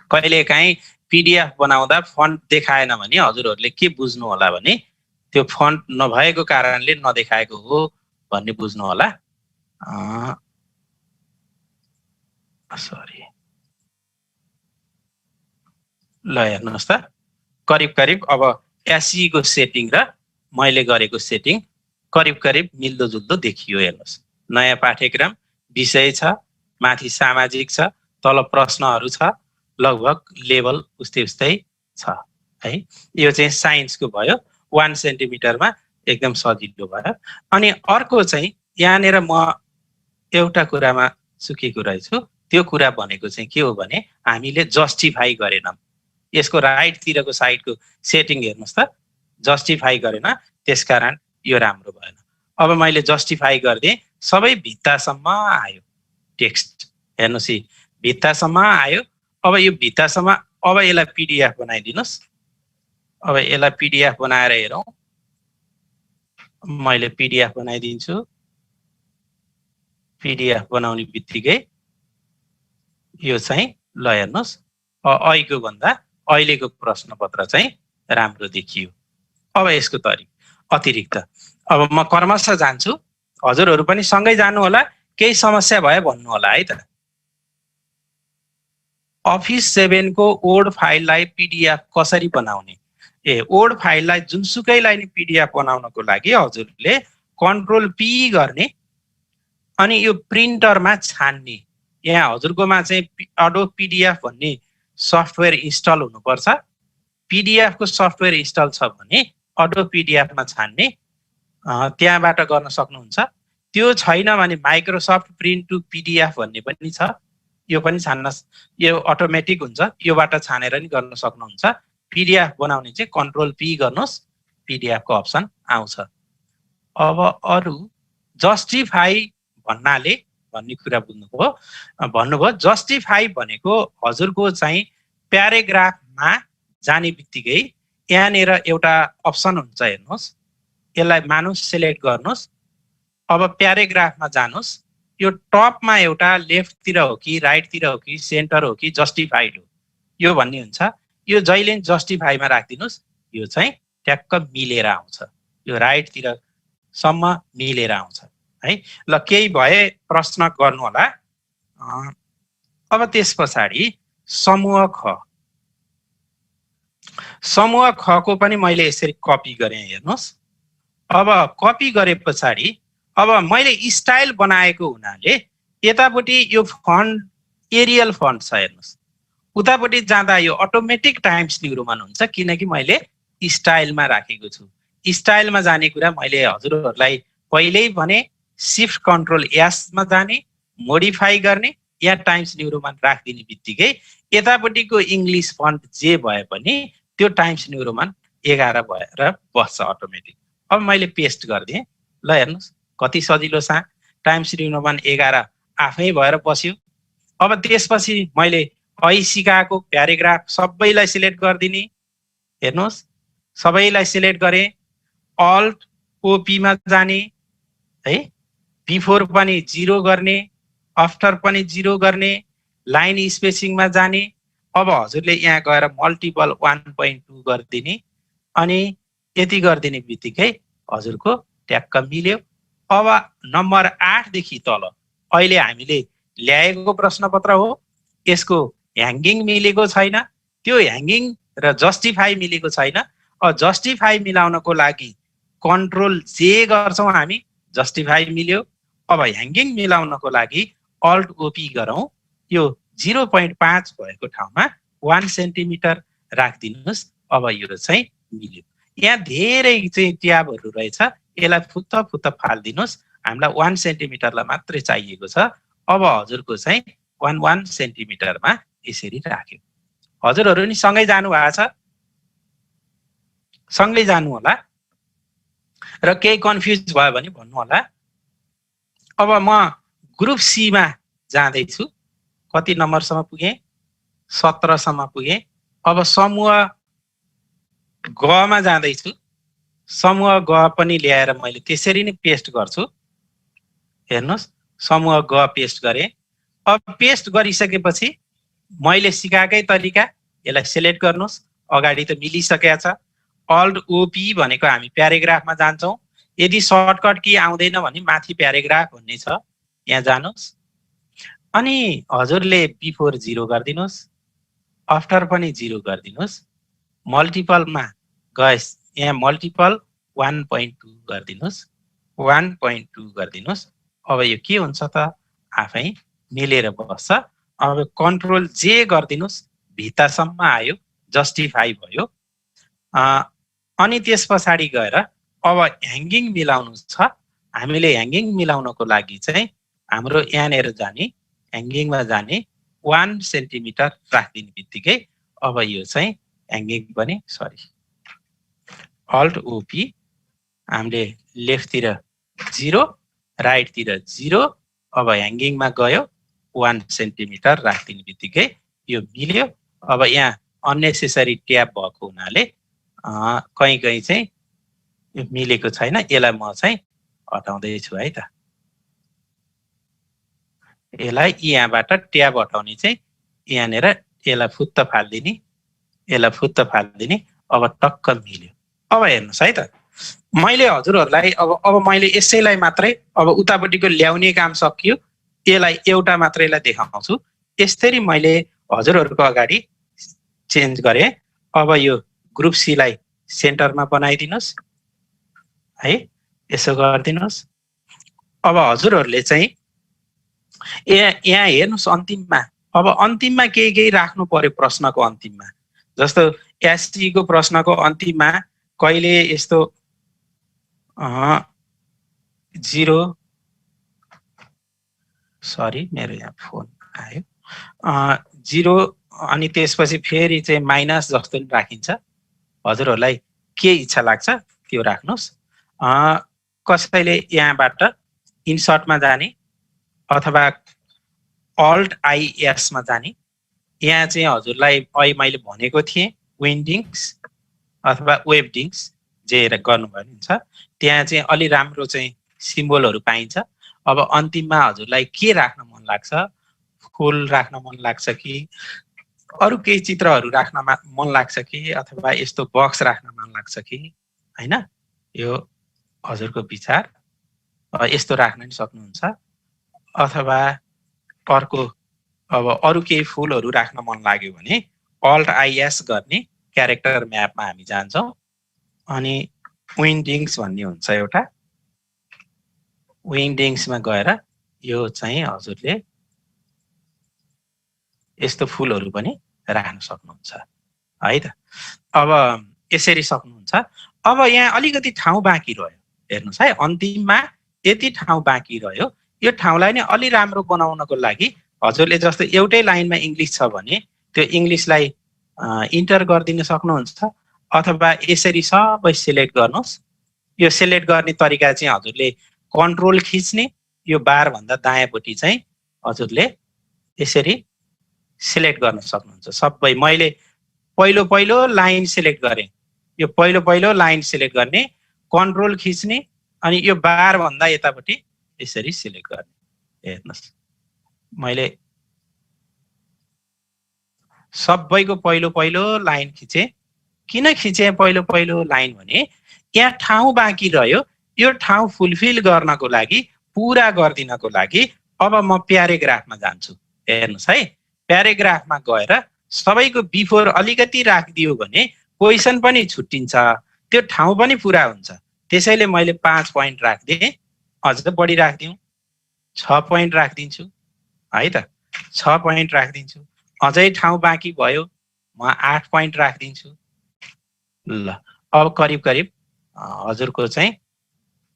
कहिलेकाहीँ पीडीएफ बनाउँदा फन्ट देखाएन भने हजुरहरूले के बुझ्नु होला भने त्यो फन्ट नभएको कारणले नदेखाएको हो भन्ने बुझ्नु होला। सरी, ल हेर्नुहोस् त, करिब करिब अब एसई को सेटिङ र मैले गरेको सेटिङ करिब करिब मिल्दोजुल्दो देखियो। हेर्नुहोस्, नयाँ पाठ्यक्रम विषय छ, माथि सामाजिक छ, तल प्रश्नहरू छ, लगभग लेभल उस्तै उस्तै छ है। यो चाहिँ साइन्सको भयो, 1 सेन्टिमिटरमा एकदम सजिलो भयो। अनि अर्को चाहिँ यहाँनिर म एउटा कुरामा चुकेको रहेछु। त्यो कुरा भनेको चाहिँ के हो भने हामीले जस्टिफाई गरेनौँ। यसको राइटतिरको साइडको सेटिङ हेर्नुहोस् त, जस्टिफाई गरेन, त्यसकारण यो राम्रो भएन। अब मैले जस्टिफाई गरिदिएँ, सबै भित्तासम्म आयो टेक्स्ट। हेर्नुहोस्, भित्तासम्म आयो। अब यो भित्तासम्म, अब यसलाई पिडिएफ बनाइदिनुहोस्। अब यसलाई पिडिएफ बनाएर हेरौँ। मैले पिडिएफ बनाइदिन्छु। पिडिएफ बनाउने बित्तिकै यो चाहिँ ल हेर्नुहोस्, अहिलेको भन्दा अहिलेको प्रश्नपत्र चाहिँ राम्रो देखियो। अब यसको अतिरिक्त अब म क्रमशः जान्छु, हजुरहरू पनि सँगै जानु होला। केही समस्या भयो भन्नु होला है त। अफिस 7 को वर्ड फाइललाई पिडिएफ कसरी बनाउने? वर्ड फाइललाई जुनसुकैलाई नि पिडिएफ बनाउनको लागि हजुरले कन्ट्रोल पी गर्ने अनि यो प्रिन्टरमा छान्ने। यहाँ हजुरकोमा चाहिँ एडोब पिडिएफ भन्ने सफ्टवेयर इन्स्टल हुनुपर्छ। पिडिएफ को सफ्टवेयर इन्स्टल छ भने एडोब पिडिएफमा छान्ने, त्यहाँबाट गर्न सक्नुहुन्छ। त्यो छैन भने माइक्रोसफ्ट प्रिन्ट टु पिडिएफ भन्ने पनि छ, यो पनि छान्न, यो अटोमेटिक हुन्छ, योबाट छानेर नि गर्न सक्नुहुन्छ। पिडिएफ बनाउने चाहिँ कन्ट्रोल पी गर्नुहोस्, पिडिएफ को अप्सन आउँछ। अब अरु जस्टिफाई भन्नाले भन्ने कुरा भन्नुभयो। जस्टिफाई भनेको हजुरको चाहिँ प्याराग्राफमा जाने बित्तिकै यहाँनिर एउटा अप्सन हुन्छ, हेर्नुहोस्, यसलाई मानुस सिलेक्ट गर्नुहोस्। अब प्याराग्राफमा जानुहोस्, यो टपमा एउटा लेफ्टतिर हो कि राइटतिर हो कि सेन्टर हो कि जस्टिफाइड हो यो भन्ने हुन्छ। यो जहिले जस्टिफाईमा राखिदिनुहोस्, यो चाहिँ ट्याक्क मिलेर आउँछ, यो राइटतिरसम्म मिलेर आउँछ है। ल केही भए प्रश्न गर्नु होला। अब त्यस पछाडि समूह ख, समूह ख को पनि मैले यसरी कपी गरेँ, हेर्नुहोस्। अब कपी गरे पछाडि अब मैले स्टाइल बनाएको हुनाले यतापट्टि यो फन्ट एरियल फन्ट छ, हेर्नुहोस्। उतापट्टि जाँदा यो अटोमेटिक टाइम्स न्यू रोमन हुन्छ, किनकि मैले स्टाइलमा राखेको छु। स्टाइलमा जाने कुरा मैले हजुरहरूलाई पहिल्यै भने, शिफ्ट कन्ट्रोल एस मा जाने, मोडिफाई गर्ने या टाइम्स न्यू रोमन राखिदिने बित्तिकै यतापट्टिको इङ्ग्लिस फन्ट जे भए पनि त्यो टाइम्स न्यू रोमन 11 भएर बस्छ अटोमेटिक। अब मैले पेस्ट गरिदिएँ, ल हेर्नुहोस् कति सजिलो सा, टाइम्स न्यू रोमन 11 आफै भएर बस्यो। अब त्यसपछि मैले अहिले सिकाएको प्याराग्राफ सबैलाई सिलेक्ट गरिदिने, हेर्नुहोस् सबैलाई सिलेक्ट गरेँ। अल्ट ओपी मा जाने है, बिफोर पनि 0 गर्ने, आफ्टर पनि 0 गर्ने, लाइन स्पेसिङमा जाने। अब हजुरले यहाँ गएर मल्टिपल 1.2 गरिदिने अनि यति गरिदिने बित्तिकै हजुरको ट्याक्क मिल्यो। अब नम्बर 8 देखि तल अहिले हामीले ल्याएको प्रश्नपत्र हो, यसको ह्याङ्गिङ मिलेको छैन, त्यो ह्याङ्गिङ र जस्टिफाई मिलेको छैन। अब जस्टिफाई मिलाउनको लागि कन्ट्रोल जे गर्छौँ हामी, जस्टिफाई मिल्यो। अब ह्याङ्गिङ मिलाउनको लागि अल्ट ओपी गरौँ, यो 0.5 भएको ठाउँमा 1 सेन्टिमिटर राखिदिनुहोस्। अब यो चाहिँ मिल्यो। यहाँ धेरै चाहिँ ट्याबहरू रहेछ, यसलाई फुत्त फुत्त फालिदिनुहोस्। हामीलाई 1 सेन्टिमिटरलाई मात्रै चाहिएको छ। अब हजुरको चाहिँ 1 सेन्टिमिटरमा यसरी राख्यो। हजुरहरू नि सँगै जानु भएको छ, सँगै जानु होला र केही कन्फ्युज भयो भने भन्नु होला। अब म ग्रुप सी मा जाँदैछु, कति नम्बरसम्म पुगेँ? 17 सम्म पुगेँ। अब समूह ग मा जाँदैछु, समूह ग पनि ल्याएर मैले त्यसरी नै पेस्ट गर्छु, हेर्नुहोस् समूह ग पेस्ट गरेँ। अब पेस्ट गरिसकेपछि मैले सिकाएकै तरिका यसलाई सिलेक्ट गर्नुहोस्, अगाडि त मिलिसकेको छ। अल्ट ओपी भनेको हामी प्याराग्राफमा जान्छौँ, यदि सर्टकट की आउँदैन भने माथि प्याराग्राफ भन्ने छ, यहाँ जानुहोस् अनि हजुरले बिफोर 0 गरिदिनुहोस्, आफ्टर पनि 0 गरिदिनुहोस्, मल्टिपलमा गएस यहाँ मल्टिपल 1.2 गरिदिनुहोस् 1.2 गरिदिनुहोस्। अब यो के हुन्छ त आफै मिलेर बस्छ। अब कन्ट्रोल जे गरिदिनुहोस् भित्रसम्म आयो जस्टिफाई भयो। अनि त्यस पछाडि गएर अब ह्याङ्गिङ मिलाउनु छ। हामीले ह्याङ्गिङ मिलाउनको लागि चाहिँ हाम्रो यहाँनिर जाने ह्याङ्गिङमा जाने 1 सेन्टिमिटर राखिदिने बित्तिकै अब यो चाहिँ ह्याङ्गिङ पनि अल्ट ओपी हामीले लेफ्टतिर 0 राइटतिर 0 अब ह्याङ्गिङमा गयो 1 सेन्टिमिटर राखिदिने बित्तिकै यो मिल्यो। अब यहाँ अननेसेसरी ट्याब भएको हुनाले कहीँ कहीँ चाहिँ यो मिलेको छैन। यसलाई म चाहिँ हटाउँदैछु है त। यसलाई यहाँबाट ट्याब हटाउने चाहिँ यहाँनिर यसलाई फुत्त फाल्दिने यसलाई फुत्त फाल्दिने। अब टक्क मिल्यो। अब हेर्नुहोस् है त मैले हजुरहरूलाई अब मैले यसैलाई मात्रै अब उतापट्टिको ल्याउने काम सकियो। यसलाई एउटा मात्रैलाई देखाउँछु। यसरी मैले हजुरहरूको अगाडि चेन्ज गरेँ। अब यो ग्रुप सी लाई सेन्टरमा बनाइदिनुहोस् है। यसो गरिदिनुहोस्। अब हजुरहरूले चाहिँ यहाँ हेर्नुहोस् अन्तिममा। अब अन्तिममा केही राख्नु पर्यो प्रश्नको अन्तिममा। जस्तो एससी को प्रश्नको अन्तिममा कहिले यस्तो 0 सरी मेरो यहाँ फोन आयो 0 अनि त्यसपछि फेरि चाहिँ माइनस जस्तो नि राखिन्छ। हजुरहरूलाई के इच्छा लाग्छ त्यो राख्नुहोस्। कसैले यहाँबाट इन्सर्टमा जाने अथवा अल्ट आइएस मा जाने। यहाँ चाहिँ हजुरलाई अहिले मैले भनेको थिएँ विन्डिङ्स अथवा वेबडिङ्स जे गर्नुभयो हुन्छ। त्यहाँ चाहिँ अलि राम्रो चाहिँ सिम्बलहरू पाइन्छ। अब अन्तिममा हजुरलाई के राख्न मन लाग्छ? फुल राख्न मन लाग्छ कि अरू केही चित्रहरू राख्न मन लाग्छ कि अथवा यस्तो बक्स राख्न मन लाग्छ कि हैन? यो हजुरको विचार। यस्तो राख्न नि सक्नुहुन्छ अथवा अर्को अब अरू केही फुलहरू राख्न मन लाग्यो भने अल्ट आइएस गर्ने क्यारेक्टर म्यापमा हामी जान्छौँ। अनि विन्डिङ्स भन्ने हुन्छ एउटा। विन्डिङ्समा गएर यो चाहिँ हजुरले यस्तो फुलहरू पनि राख्न सक्नुहुन्छ है त। अब यसरी सक्नुहुन्छ। अब यहाँ अलिकति ठाउँ बाँकी रह्यो। हेर्नुहोस् है अन्तिममा यति ठाउँ बाँकी रह्यो। यो ठाउँलाई नै अलि राम्रो बनाउनको लागि हजुरले जस्तो एउटै लाइनमा इङ्ग्लिस छ भने त्यो इङ्ग्लिसलाई इन्टर गरिदिन सक्नुहुन्छ अथवा यसरी सबै सिलेक्ट गर्नुहोस्। यो सिलेक्ट गर्ने तरिका चाहिँ हजुरले कन्ट्रोल खिच्ने यो बार भन्दा दायाँपट्टि चाहिँ हजुरले यसरी सिलेक्ट गर्न सक्नुहुन्छ सबै। मैले पहिलो लाइन सिलेक्ट गरेँ। यो पहिलो लाइन सिलेक्ट गर्ने कन्ट्रोल खिच्ने अनि यो बार भन्दा यतापट्टि यसरी सिलेक्ट गर्ने। हेर्नुहोस् मैले सबैको पहिलो लाइन खिचेँ। किन खिचेँ पहिलो लाइन भने यहाँ ठाउँ बाँकी रह्यो। यो ठाउँ फुलफिल गर्नको लागि पुरा गरिदिनको लागि अब म प्याराग्राफमा जान्छु। हेर्नुहोस् है प्याराग्राफमा गएर सबैको बिफोर अलिकति राखिदियो भने क्वेसन पनि छुट्टिन्छ त्यो ठाउँ पनि पुरा हुन्छ। त्यसैले मैले 5 पोइन्ट राखिदिएँ। अझ बढी राखिदिउँ 6 पोइन्ट राखिदिन्छु है त। 6 पोइन्ट राखिदिन्छु। अझै ठाउँ बाँकी भयो म 8 पोइन्ट राखिदिन्छु। ल अब करिब हजुरको चाहिँ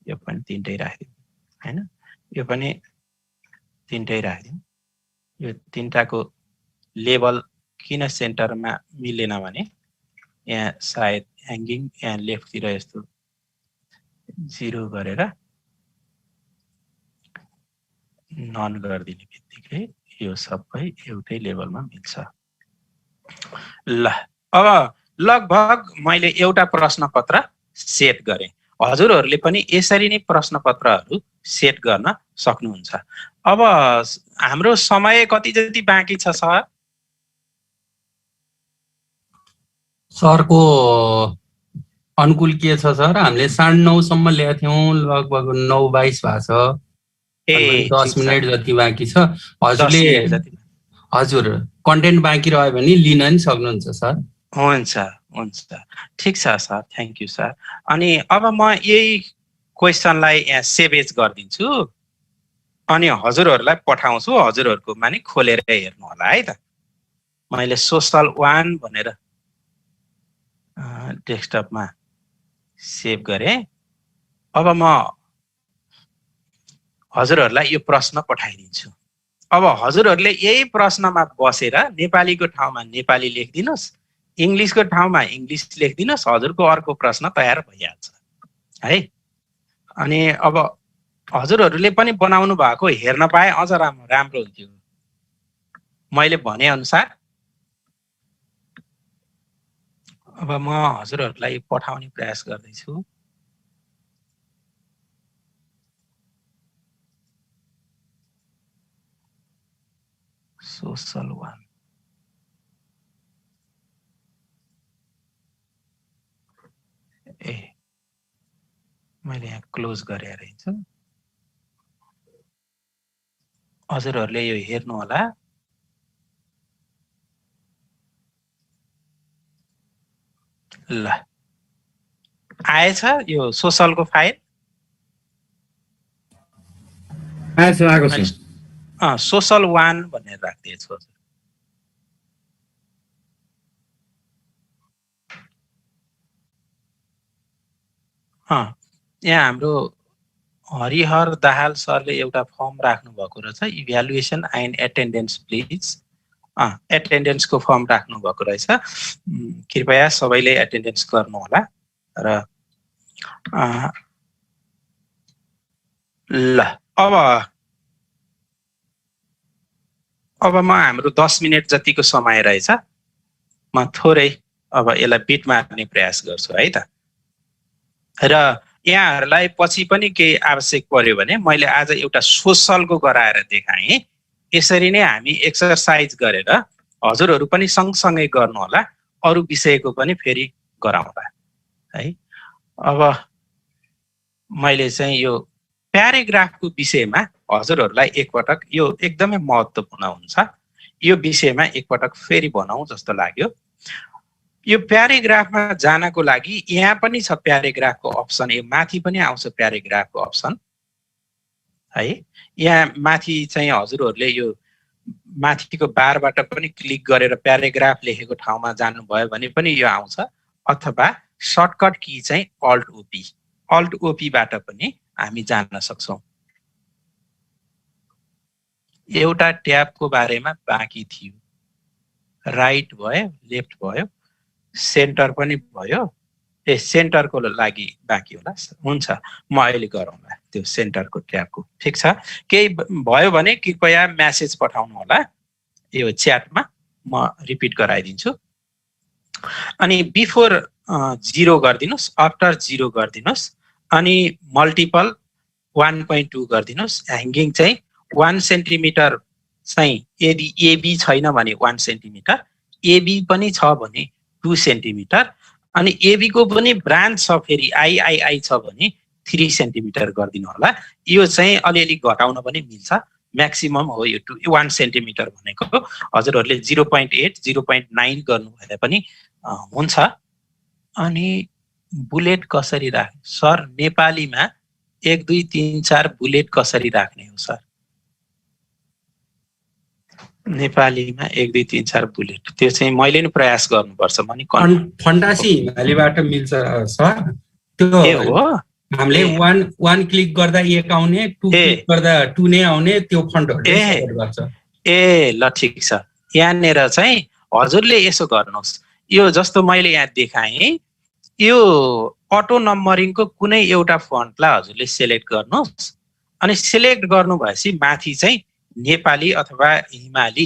यो पनि 3टै राखिदिउँ हैन? यो पनि 3टै राखिदिउँ। यो 3टाको लेभल किन सेन्टरमा मिलेन भने यहाँ सायद ह्याङ्गिङ यहाँ लेफ्टतिर यस्तो 0 गरेर नन गरिदिने बित्तिकै यो सबै एउटै लेभलमा मिल्छ। ल अब लगभग मैले एउटा प्रश्नपत्र सेट गरेँ। हजुरहरूले पनि यसरी नै प्रश्नपत्रहरू सेट गर्न सक्नुहुन्छ। अब हाम्रो समय कति जति बाँकी छ सर? सरको अनुकूल के छ सर? हामीले 9:30 सम्म ल्याएको थियौँ। लगभग 9:22 भएको छ। 10 मिनट जति बाँकी छ। हजुर कन्टेन्ट बाँकी रह्यो भने लिन नि सक्नुहुन्छ सर। हुन्छ हुन्छ ठिक छ सर, थ्याङ्क यू सर। अनि अब म यही क्वेसनलाई यहाँ सेभेज गरिदिन्छु अनि हजुरहरूलाई पठाउँछु, हजुरहरूको मानि खोलेर हेर्नु होला है त। मैले सोसल 1 भनेर डेस्कटपमा सेभ गरेँ। अब म हजुरहरूलाई यो प्रश्न पठाइदिन्छु। अब हजुरहरूले यही प्रश्नमा बसेर नेपालीको ठाउँमा नेपाली लेखिदिनुहोस्, इङ्ग्लिसको ठाउँमा इङ्ग्लिस लेखिदिनुहोस्, हजुरको अर्को प्रश्न तयार भइहाल्छ है। अनि अब हजुरहरूले पनि बनाउनु भएको हेर्न पाए अझ राम्रो हुन्थ्यो। मैले भने अनुसार अब म हजुरहरूलाई पठाउने प्रयास गर्दैछु। सोसल 1 मैले यहाँ क्लोज गरेर रहेछु। हजुरहरूले यो हेर्नु होला। ल आएछ यो सोसलको फाइल? आएको छ। सोसल 1 भनेर राखिदिएछु हजुर। यहाँ हाम्रो हरिहर दाहाल सरले एउटा फर्म राख्नु भएको रहेछ, इभ्यालुएसन एन्ड एटेन्डेन्स प्लिज। एटेन्डेन्सको फर्म राख्नु भएको रहेछ। कृपया सबैले एटेन्डेन्स गर्नु होला। र ल अब म हाम्रो 10 मिनेट जतिको समय रहेछ, म थोरै अब यसलाई बिट मार्ने प्रयास गर्छु है त। र यहाँहरूलाई पछि पनि केही आवश्यक पर्यो भने मैले आज एउटा सोसलको गराएर देखाएँ। यसरी नै हामी एक्सरसाइज गरेर हजुरहरू पनि सँगसँगै गर्नु होला, अरू विषयको पनि फेरि गराउँला है। अब मैले चाहिँ यो प्याराग्राफको विषयमा हजुरहरूलाई एकपटक, यो एकदमै महत्त्वपूर्ण हुन्छ, यो विषयमा एकपटक फेरि भनौँ जस्तो लाग्यो। यो प्याराग्राफमा जानको लागि यहाँ पनि छ प्याराग्राफको अप्सन, यो माथि पनि आउँछ प्याराग्राफको अप्सन है। यहाँ माथि चाहिँ हजुरहरूले यो माथिको बारबाट पनि क्लिक गरेर प्याराग्राफ लेखेको ठाउँमा जानुभयो भने पनि यो आउँछ, अथवा सर्टकट की चाहिँ अल्ट ओपीबाट पनि हामी जान्न सक्छौँ। एउटा ट्याबको बारेमा बाँकी थियो, राइट भयो, लेफ्ट भयो, सेन्टर पनि भयो। सेन्टरको लागि बाँकी होला, हुन्छ म अहिले गरौँला त्यो सेन्टरको ट्याबको। ठिक छ, केही भयो भने कृपया म्यासेज पठाउनु होला यो च्याटमा, म रिपिट गराइदिन्छु। अनि बिफोर 0 गरिदिनुहोस्, आफ्टर 0 गरिदिनुहोस्, अनि मल्टिपल 1.2 गरिदिनुहोस्। ह्याङ्गिङ चाहिँ 1 सेन्टिमिटर चाहिँ यदि एबी छैन भने 1 सेन्टिमिटर, एबी पनि छ भने 2 सेन्टिमिटर, अनि एबीको पनि ब्रान्च छ फेरि आइआइआई छ भने 3 सेन्टिमिटर गरिदिनु होला। यो चाहिँ अलिअलि घटाउन पनि मिल्छ, म्याक्सिमम हो यो 1 सेन्टिमिटर भनेको। हजुरहरूले 0.8 0.9 गर्नु भए पनि हुन्छ। अनि बुलेट कसरी राख्ने सर? नेपालीमा 1 2 3 4 बुलेट कसरी राख्ने हो सर? नेपालीमा 1 2 3 4 बुलेट, त्यो चाहिँ मैले नै प्रयास गर्नुपर्छ। फन्टासी हिमालीबाट मिल्छ सर। त्यो हो, हामीले 1 क्लिक गर्दा 1 आउने, 2 क्लिक गर्दा 2 नै आउने, त्यो फन्टहरुले सपोर्ट गर्छ। ल ठिक छ। यहाँनिर चाहिँ हजुरले यसो गर्नुहोस्, यो जस्तो मैले यहाँ देखाएँ, यो अटो नम्बरिङको कुनै एउटा फन्टलाई हजुरले सिलेक्ट गर्नुहोस्, अनि सिलेक्ट गर्नु भएपछि माथि चाहिँ नेपाली अथवा हिमाली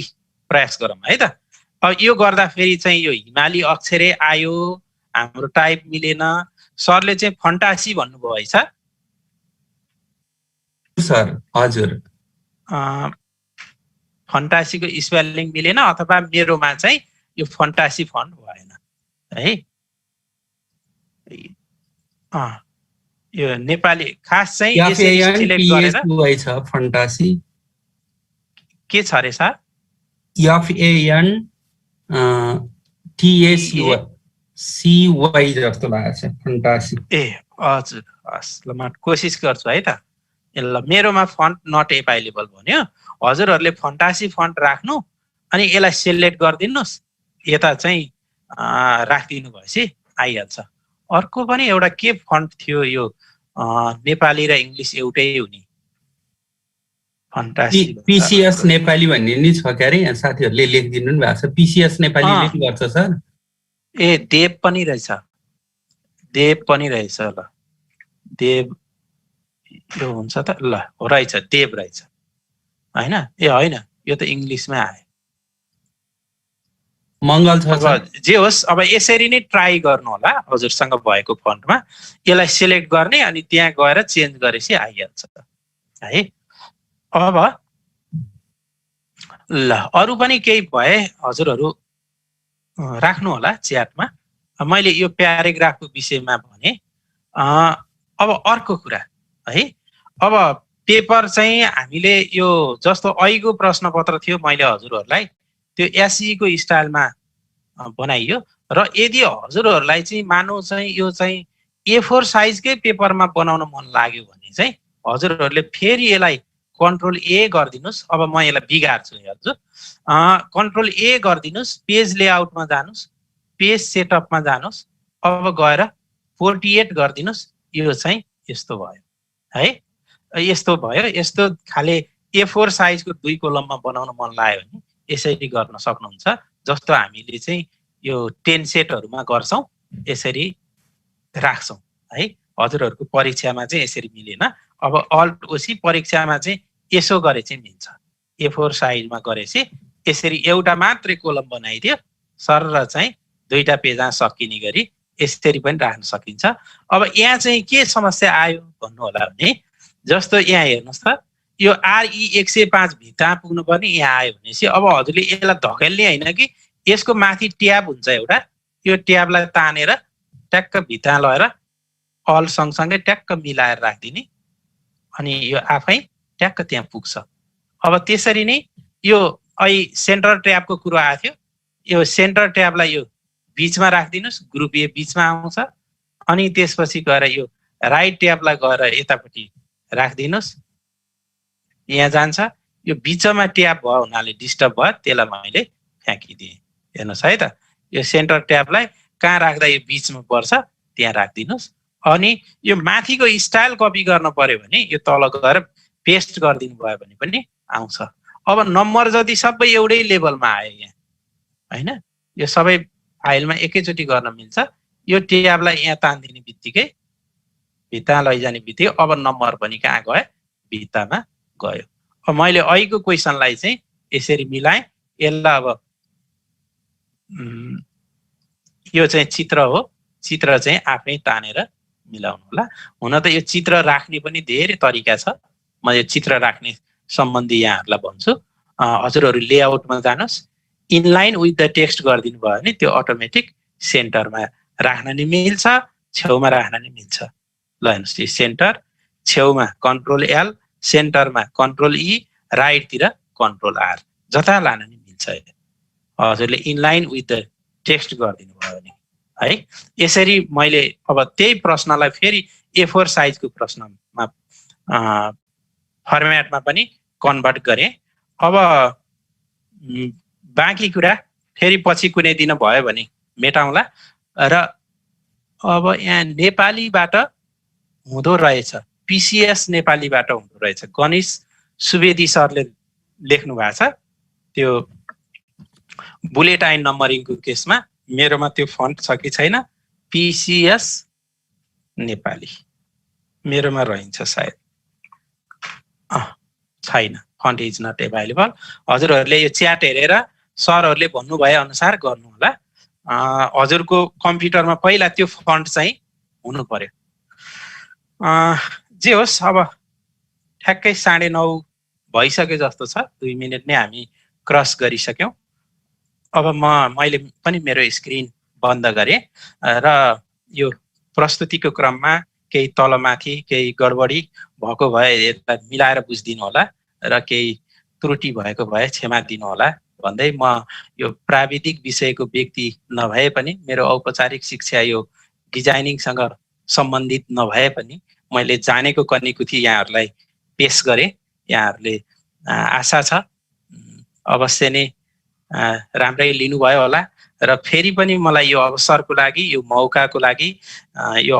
प्रयास गरौँ है त। अब यो गर्दा फेरि चाहिँ यो हिमाली अक्षरै आयो, हाम्रो टाइप मिलेन। सरले चाहिँ फन्टासी भन्नुभयो है सर? हजुर, फन्टासीको स्पेलिङ मिलेन, अथवा मेरोमा चाहिँ यो फन्टासी फन्ट भएन है। यो नेपाली खास चाहिँ यसरी सिलेक्ट गरेर छ फन्टासी। के छ रे सर? FANTASY CY जस्तो भएको छ फन्टासी। ए हजुर हस् ल म कोसिस गर्छु है त। ल मेरोमा फन्ट नट एभाइलेबल भन्यो, हजुरहरूले फन्टासी फन्ट राख्नु अनि यसलाई सिलेक्ट गरिदिनुहोस्, यता चाहिँ राखिदिनु भएपछि आइहाल्छ। अर्को पनि एउटा के फन्ट थियो यो नेपाली र इङ्ग्लिस एउटै हुने फन्टासी PCS नेपाली भन्ने नि छ क्यारे, यहाँ साथीहरूले लेखिदिनु नि भएको छ। PCS नेपालीले के गर्छ सर? ए देव पनि रहेछ, देव पनि रहेछ। ल देव यो हुन्छ त, ल हो रहेछ, देव रहेछ होइन? ए होइन, यो त इङ्ग्लिसमै आयो। मङ्गल छ। जे होस्, अब यसरी नै ट्राई गर्नु होला हजुरसँग भएको फन्टमा, यसलाई सिलेक्ट गर्ने अनि त्यहाँ गएर चेन्ज गरेपछि आइहाल्छ है। अब ल अरू पनि केही भए हजुरहरू राख्नु होला च्याटमा। मैले यो प्याराग्राफको विषयमा भने। अब अर्को कुरा है, अब पेपर चाहिँ हामीले यो जस्तो अहिलेको प्रश्नपत्र थियो, मैले हजुरहरूलाई त्यो एसई को स्टाइलमा बनाइयो र यदि हजुरहरूलाई चाहिँ मानौ चाहिँ यो चाहिँ A4 साइजकै पेपरमा बनाउन मन लाग्यो भने चाहिँ हजुरहरूले फेरि यसलाई कन्ट्रोल A गरिदिनुहोस्। अब म यसलाई बिगार्छु हजुर, कन्ट्रोल A गरिदिनुहोस्, पेज लेआउटमा जानुहोस्, पेज सेटअपमा जानुहोस्, अब गएर 48 गरिदिनुहोस्। यो चाहिँ यस्तो भयो है, यस्तो भयो। यस्तो खाले A4 साइजको 2 कोलममा बनाउन मन लाग्यो भने यसरी गर्न सक्नुहुन्छ। जस्तो हामीले चाहिँ यो 10 सेटहरूमा गर्छौँ यसरी राख्छौँ है। हजुरहरूको परीक्षामा चाहिँ यसरी मिलेन, अब अल्ट ओसी परीक्षामा चाहिँ यसो गरे चाहिँ मिल्छ। A4 साइजमा गरेपछि यसरी एउटा मात्रै कोलम बनाइदियो सर र चाहिँ 2टा पेजमा सकिने गरी यसरी पनि राख्न सकिन्छ। अब यहाँ चाहिँ के समस्या आयो भन्नु होला भने, जस्तो यहाँ हेर्नुहोस् त, यो RE 105 भित्ता पुग्नुपर्ने यहाँ आयो भनेपछि अब हजुरले यसलाई धकेल्ने होइन कि यसको माथि ट्याब हुन्छ एउटा, यो ट्याबलाई तानेर ट्याक्क भित्ता लगेर अल सँगसँगै ट्याक्क मिलाएर राखिदिने अनि यो आफै ट्याक्क त्यहाँ पुग्छ। अब त्यसरी नै यो अहिले सेन्टर ट्याबको कुरो आएको थियो, यो सेन्टर ट्याबलाई यो बिचमा राखिदिनुहोस्, ग्रुप ए बिचमा आउँछ। अनि त्यसपछि गएर यो राइट ट्याबलाई गएर यतापट्टि राखिदिनुहोस्, यहाँ जान्छ। यो बिचमा ट्याब भयो हुनाले डिस्टर्ब भयो, त्यसलाई मैले फ्याँकिदिएँ। हेर्नुहोस् है त, यो सेन्टर ट्याबलाई कहाँ राख्दा यो बिचमा पर्छ त्यहाँ राखिदिनुहोस्। अनि यो माथिको स्टाइल कपी गर्न पर्यो भने यो तल गएर पेस्ट गरिदिनु भयो भने पनि आउँछ। अब नम्बर जति सबै एउटै लेभलमा आयो यहाँ होइन, यो सबै फाइलमा एकैचोटि गर्न मिल्छ। यो ट्याबलाई यहाँ तानिदिने बित्तिकै भित्ता लैजाने बित्तिकै अब नम्बर पनि कहाँ गयो, भित्तामा गयो। अब मैले अहिलेको क्वेसनलाई चाहिँ यसरी मिलाएँ। यसलाई अब यो चाहिँ चित्र हो, चित्र चाहिँ आफै तानेर मिलाउनु होला। हुन त यो चित्र राख्ने पनि धेरै तरिका छ, म यो चित्र राख्ने सम्बन्धी यहाँहरूलाई भन्छु। हजुरहरू लेआउटमा जानुहोस्, इनलाइन विथ द टेक्स्ट गरिदिनु भयो भने त्यो अटोमेटिक सेन्टरमा राख्न नि मिल्छ, छेउमा राख्न नि मिल्छ। ल हेर्नुहोस्, यो सेन्टर, छेउमा कन्ट्रोल L, सेन्टरमा कन्ट्रोल E, राइटतिर कन्ट्रोल R, जता लान नि मिल्छ। हजुरले इनलाइन विथ द टेक्स्ट गरिदिनु भयो भने है। यसरी मैले अब त्यही प्रश्नलाई फेरि A4 साइजको प्रश्नमा फर्मेटमा पनि कन्भर्ट गरेँ। अब बाँकी कुरा फेरि पछि कुनै दिन भयो भने मेटाउँला। र अब यहाँ नेपालीबाट हुँदो रहेछ, PCS नेपालीबाट हुँदो रहेछ, गणेश सुवेदी सरले लेख्नु भएको छ। त्यो बुलेटाइन नम्बरिङको केसमा मेरोमा त्यो फन्ट छ कि छैन, PCS नेपाली मेरोमा रहन्छ सायद, छैन, फन्ट इज नट एभाइलेबल। हजुरहरूले यो च्याट हेरेर सरहरूले भन्नुभए अनुसार गर्नु होला। हजुरको कम्प्युटरमा पहिला त्यो फन्ट चाहिँ हुनु पर्यो। जे होस्, अब ठ्याक्कै 9:30 भइसक्यो जस्तो छ, 2 मिनट नै हामी क्रस गरिसक्यौँ। अब मैले पनि मेरो स्क्रिन बन्द गरेँ र यो प्रस्तुतिको क्रममा केही तलमाथि केही गडबडी भएको भए यसलाई मिलाएर बुझिदिनु होला र केही त्रुटि भएको भए क्षमा दिनु होला भन्दै म यो प्राविधिक विषयको व्यक्ति नभए पनि मेरो औपचारिक शिक्षा यो डिजाइनिङसँग सम्बन्धित नभए पनि मैले जानेको कनीकुथी यहाँहरूलाई पेश गरेँ। यहाँहरूले आशा छ अवश्य नै राम्रै लिनुभयो होला र फेरि पनि मलाई यो अवसरको लागि यो मौकाको लागि यो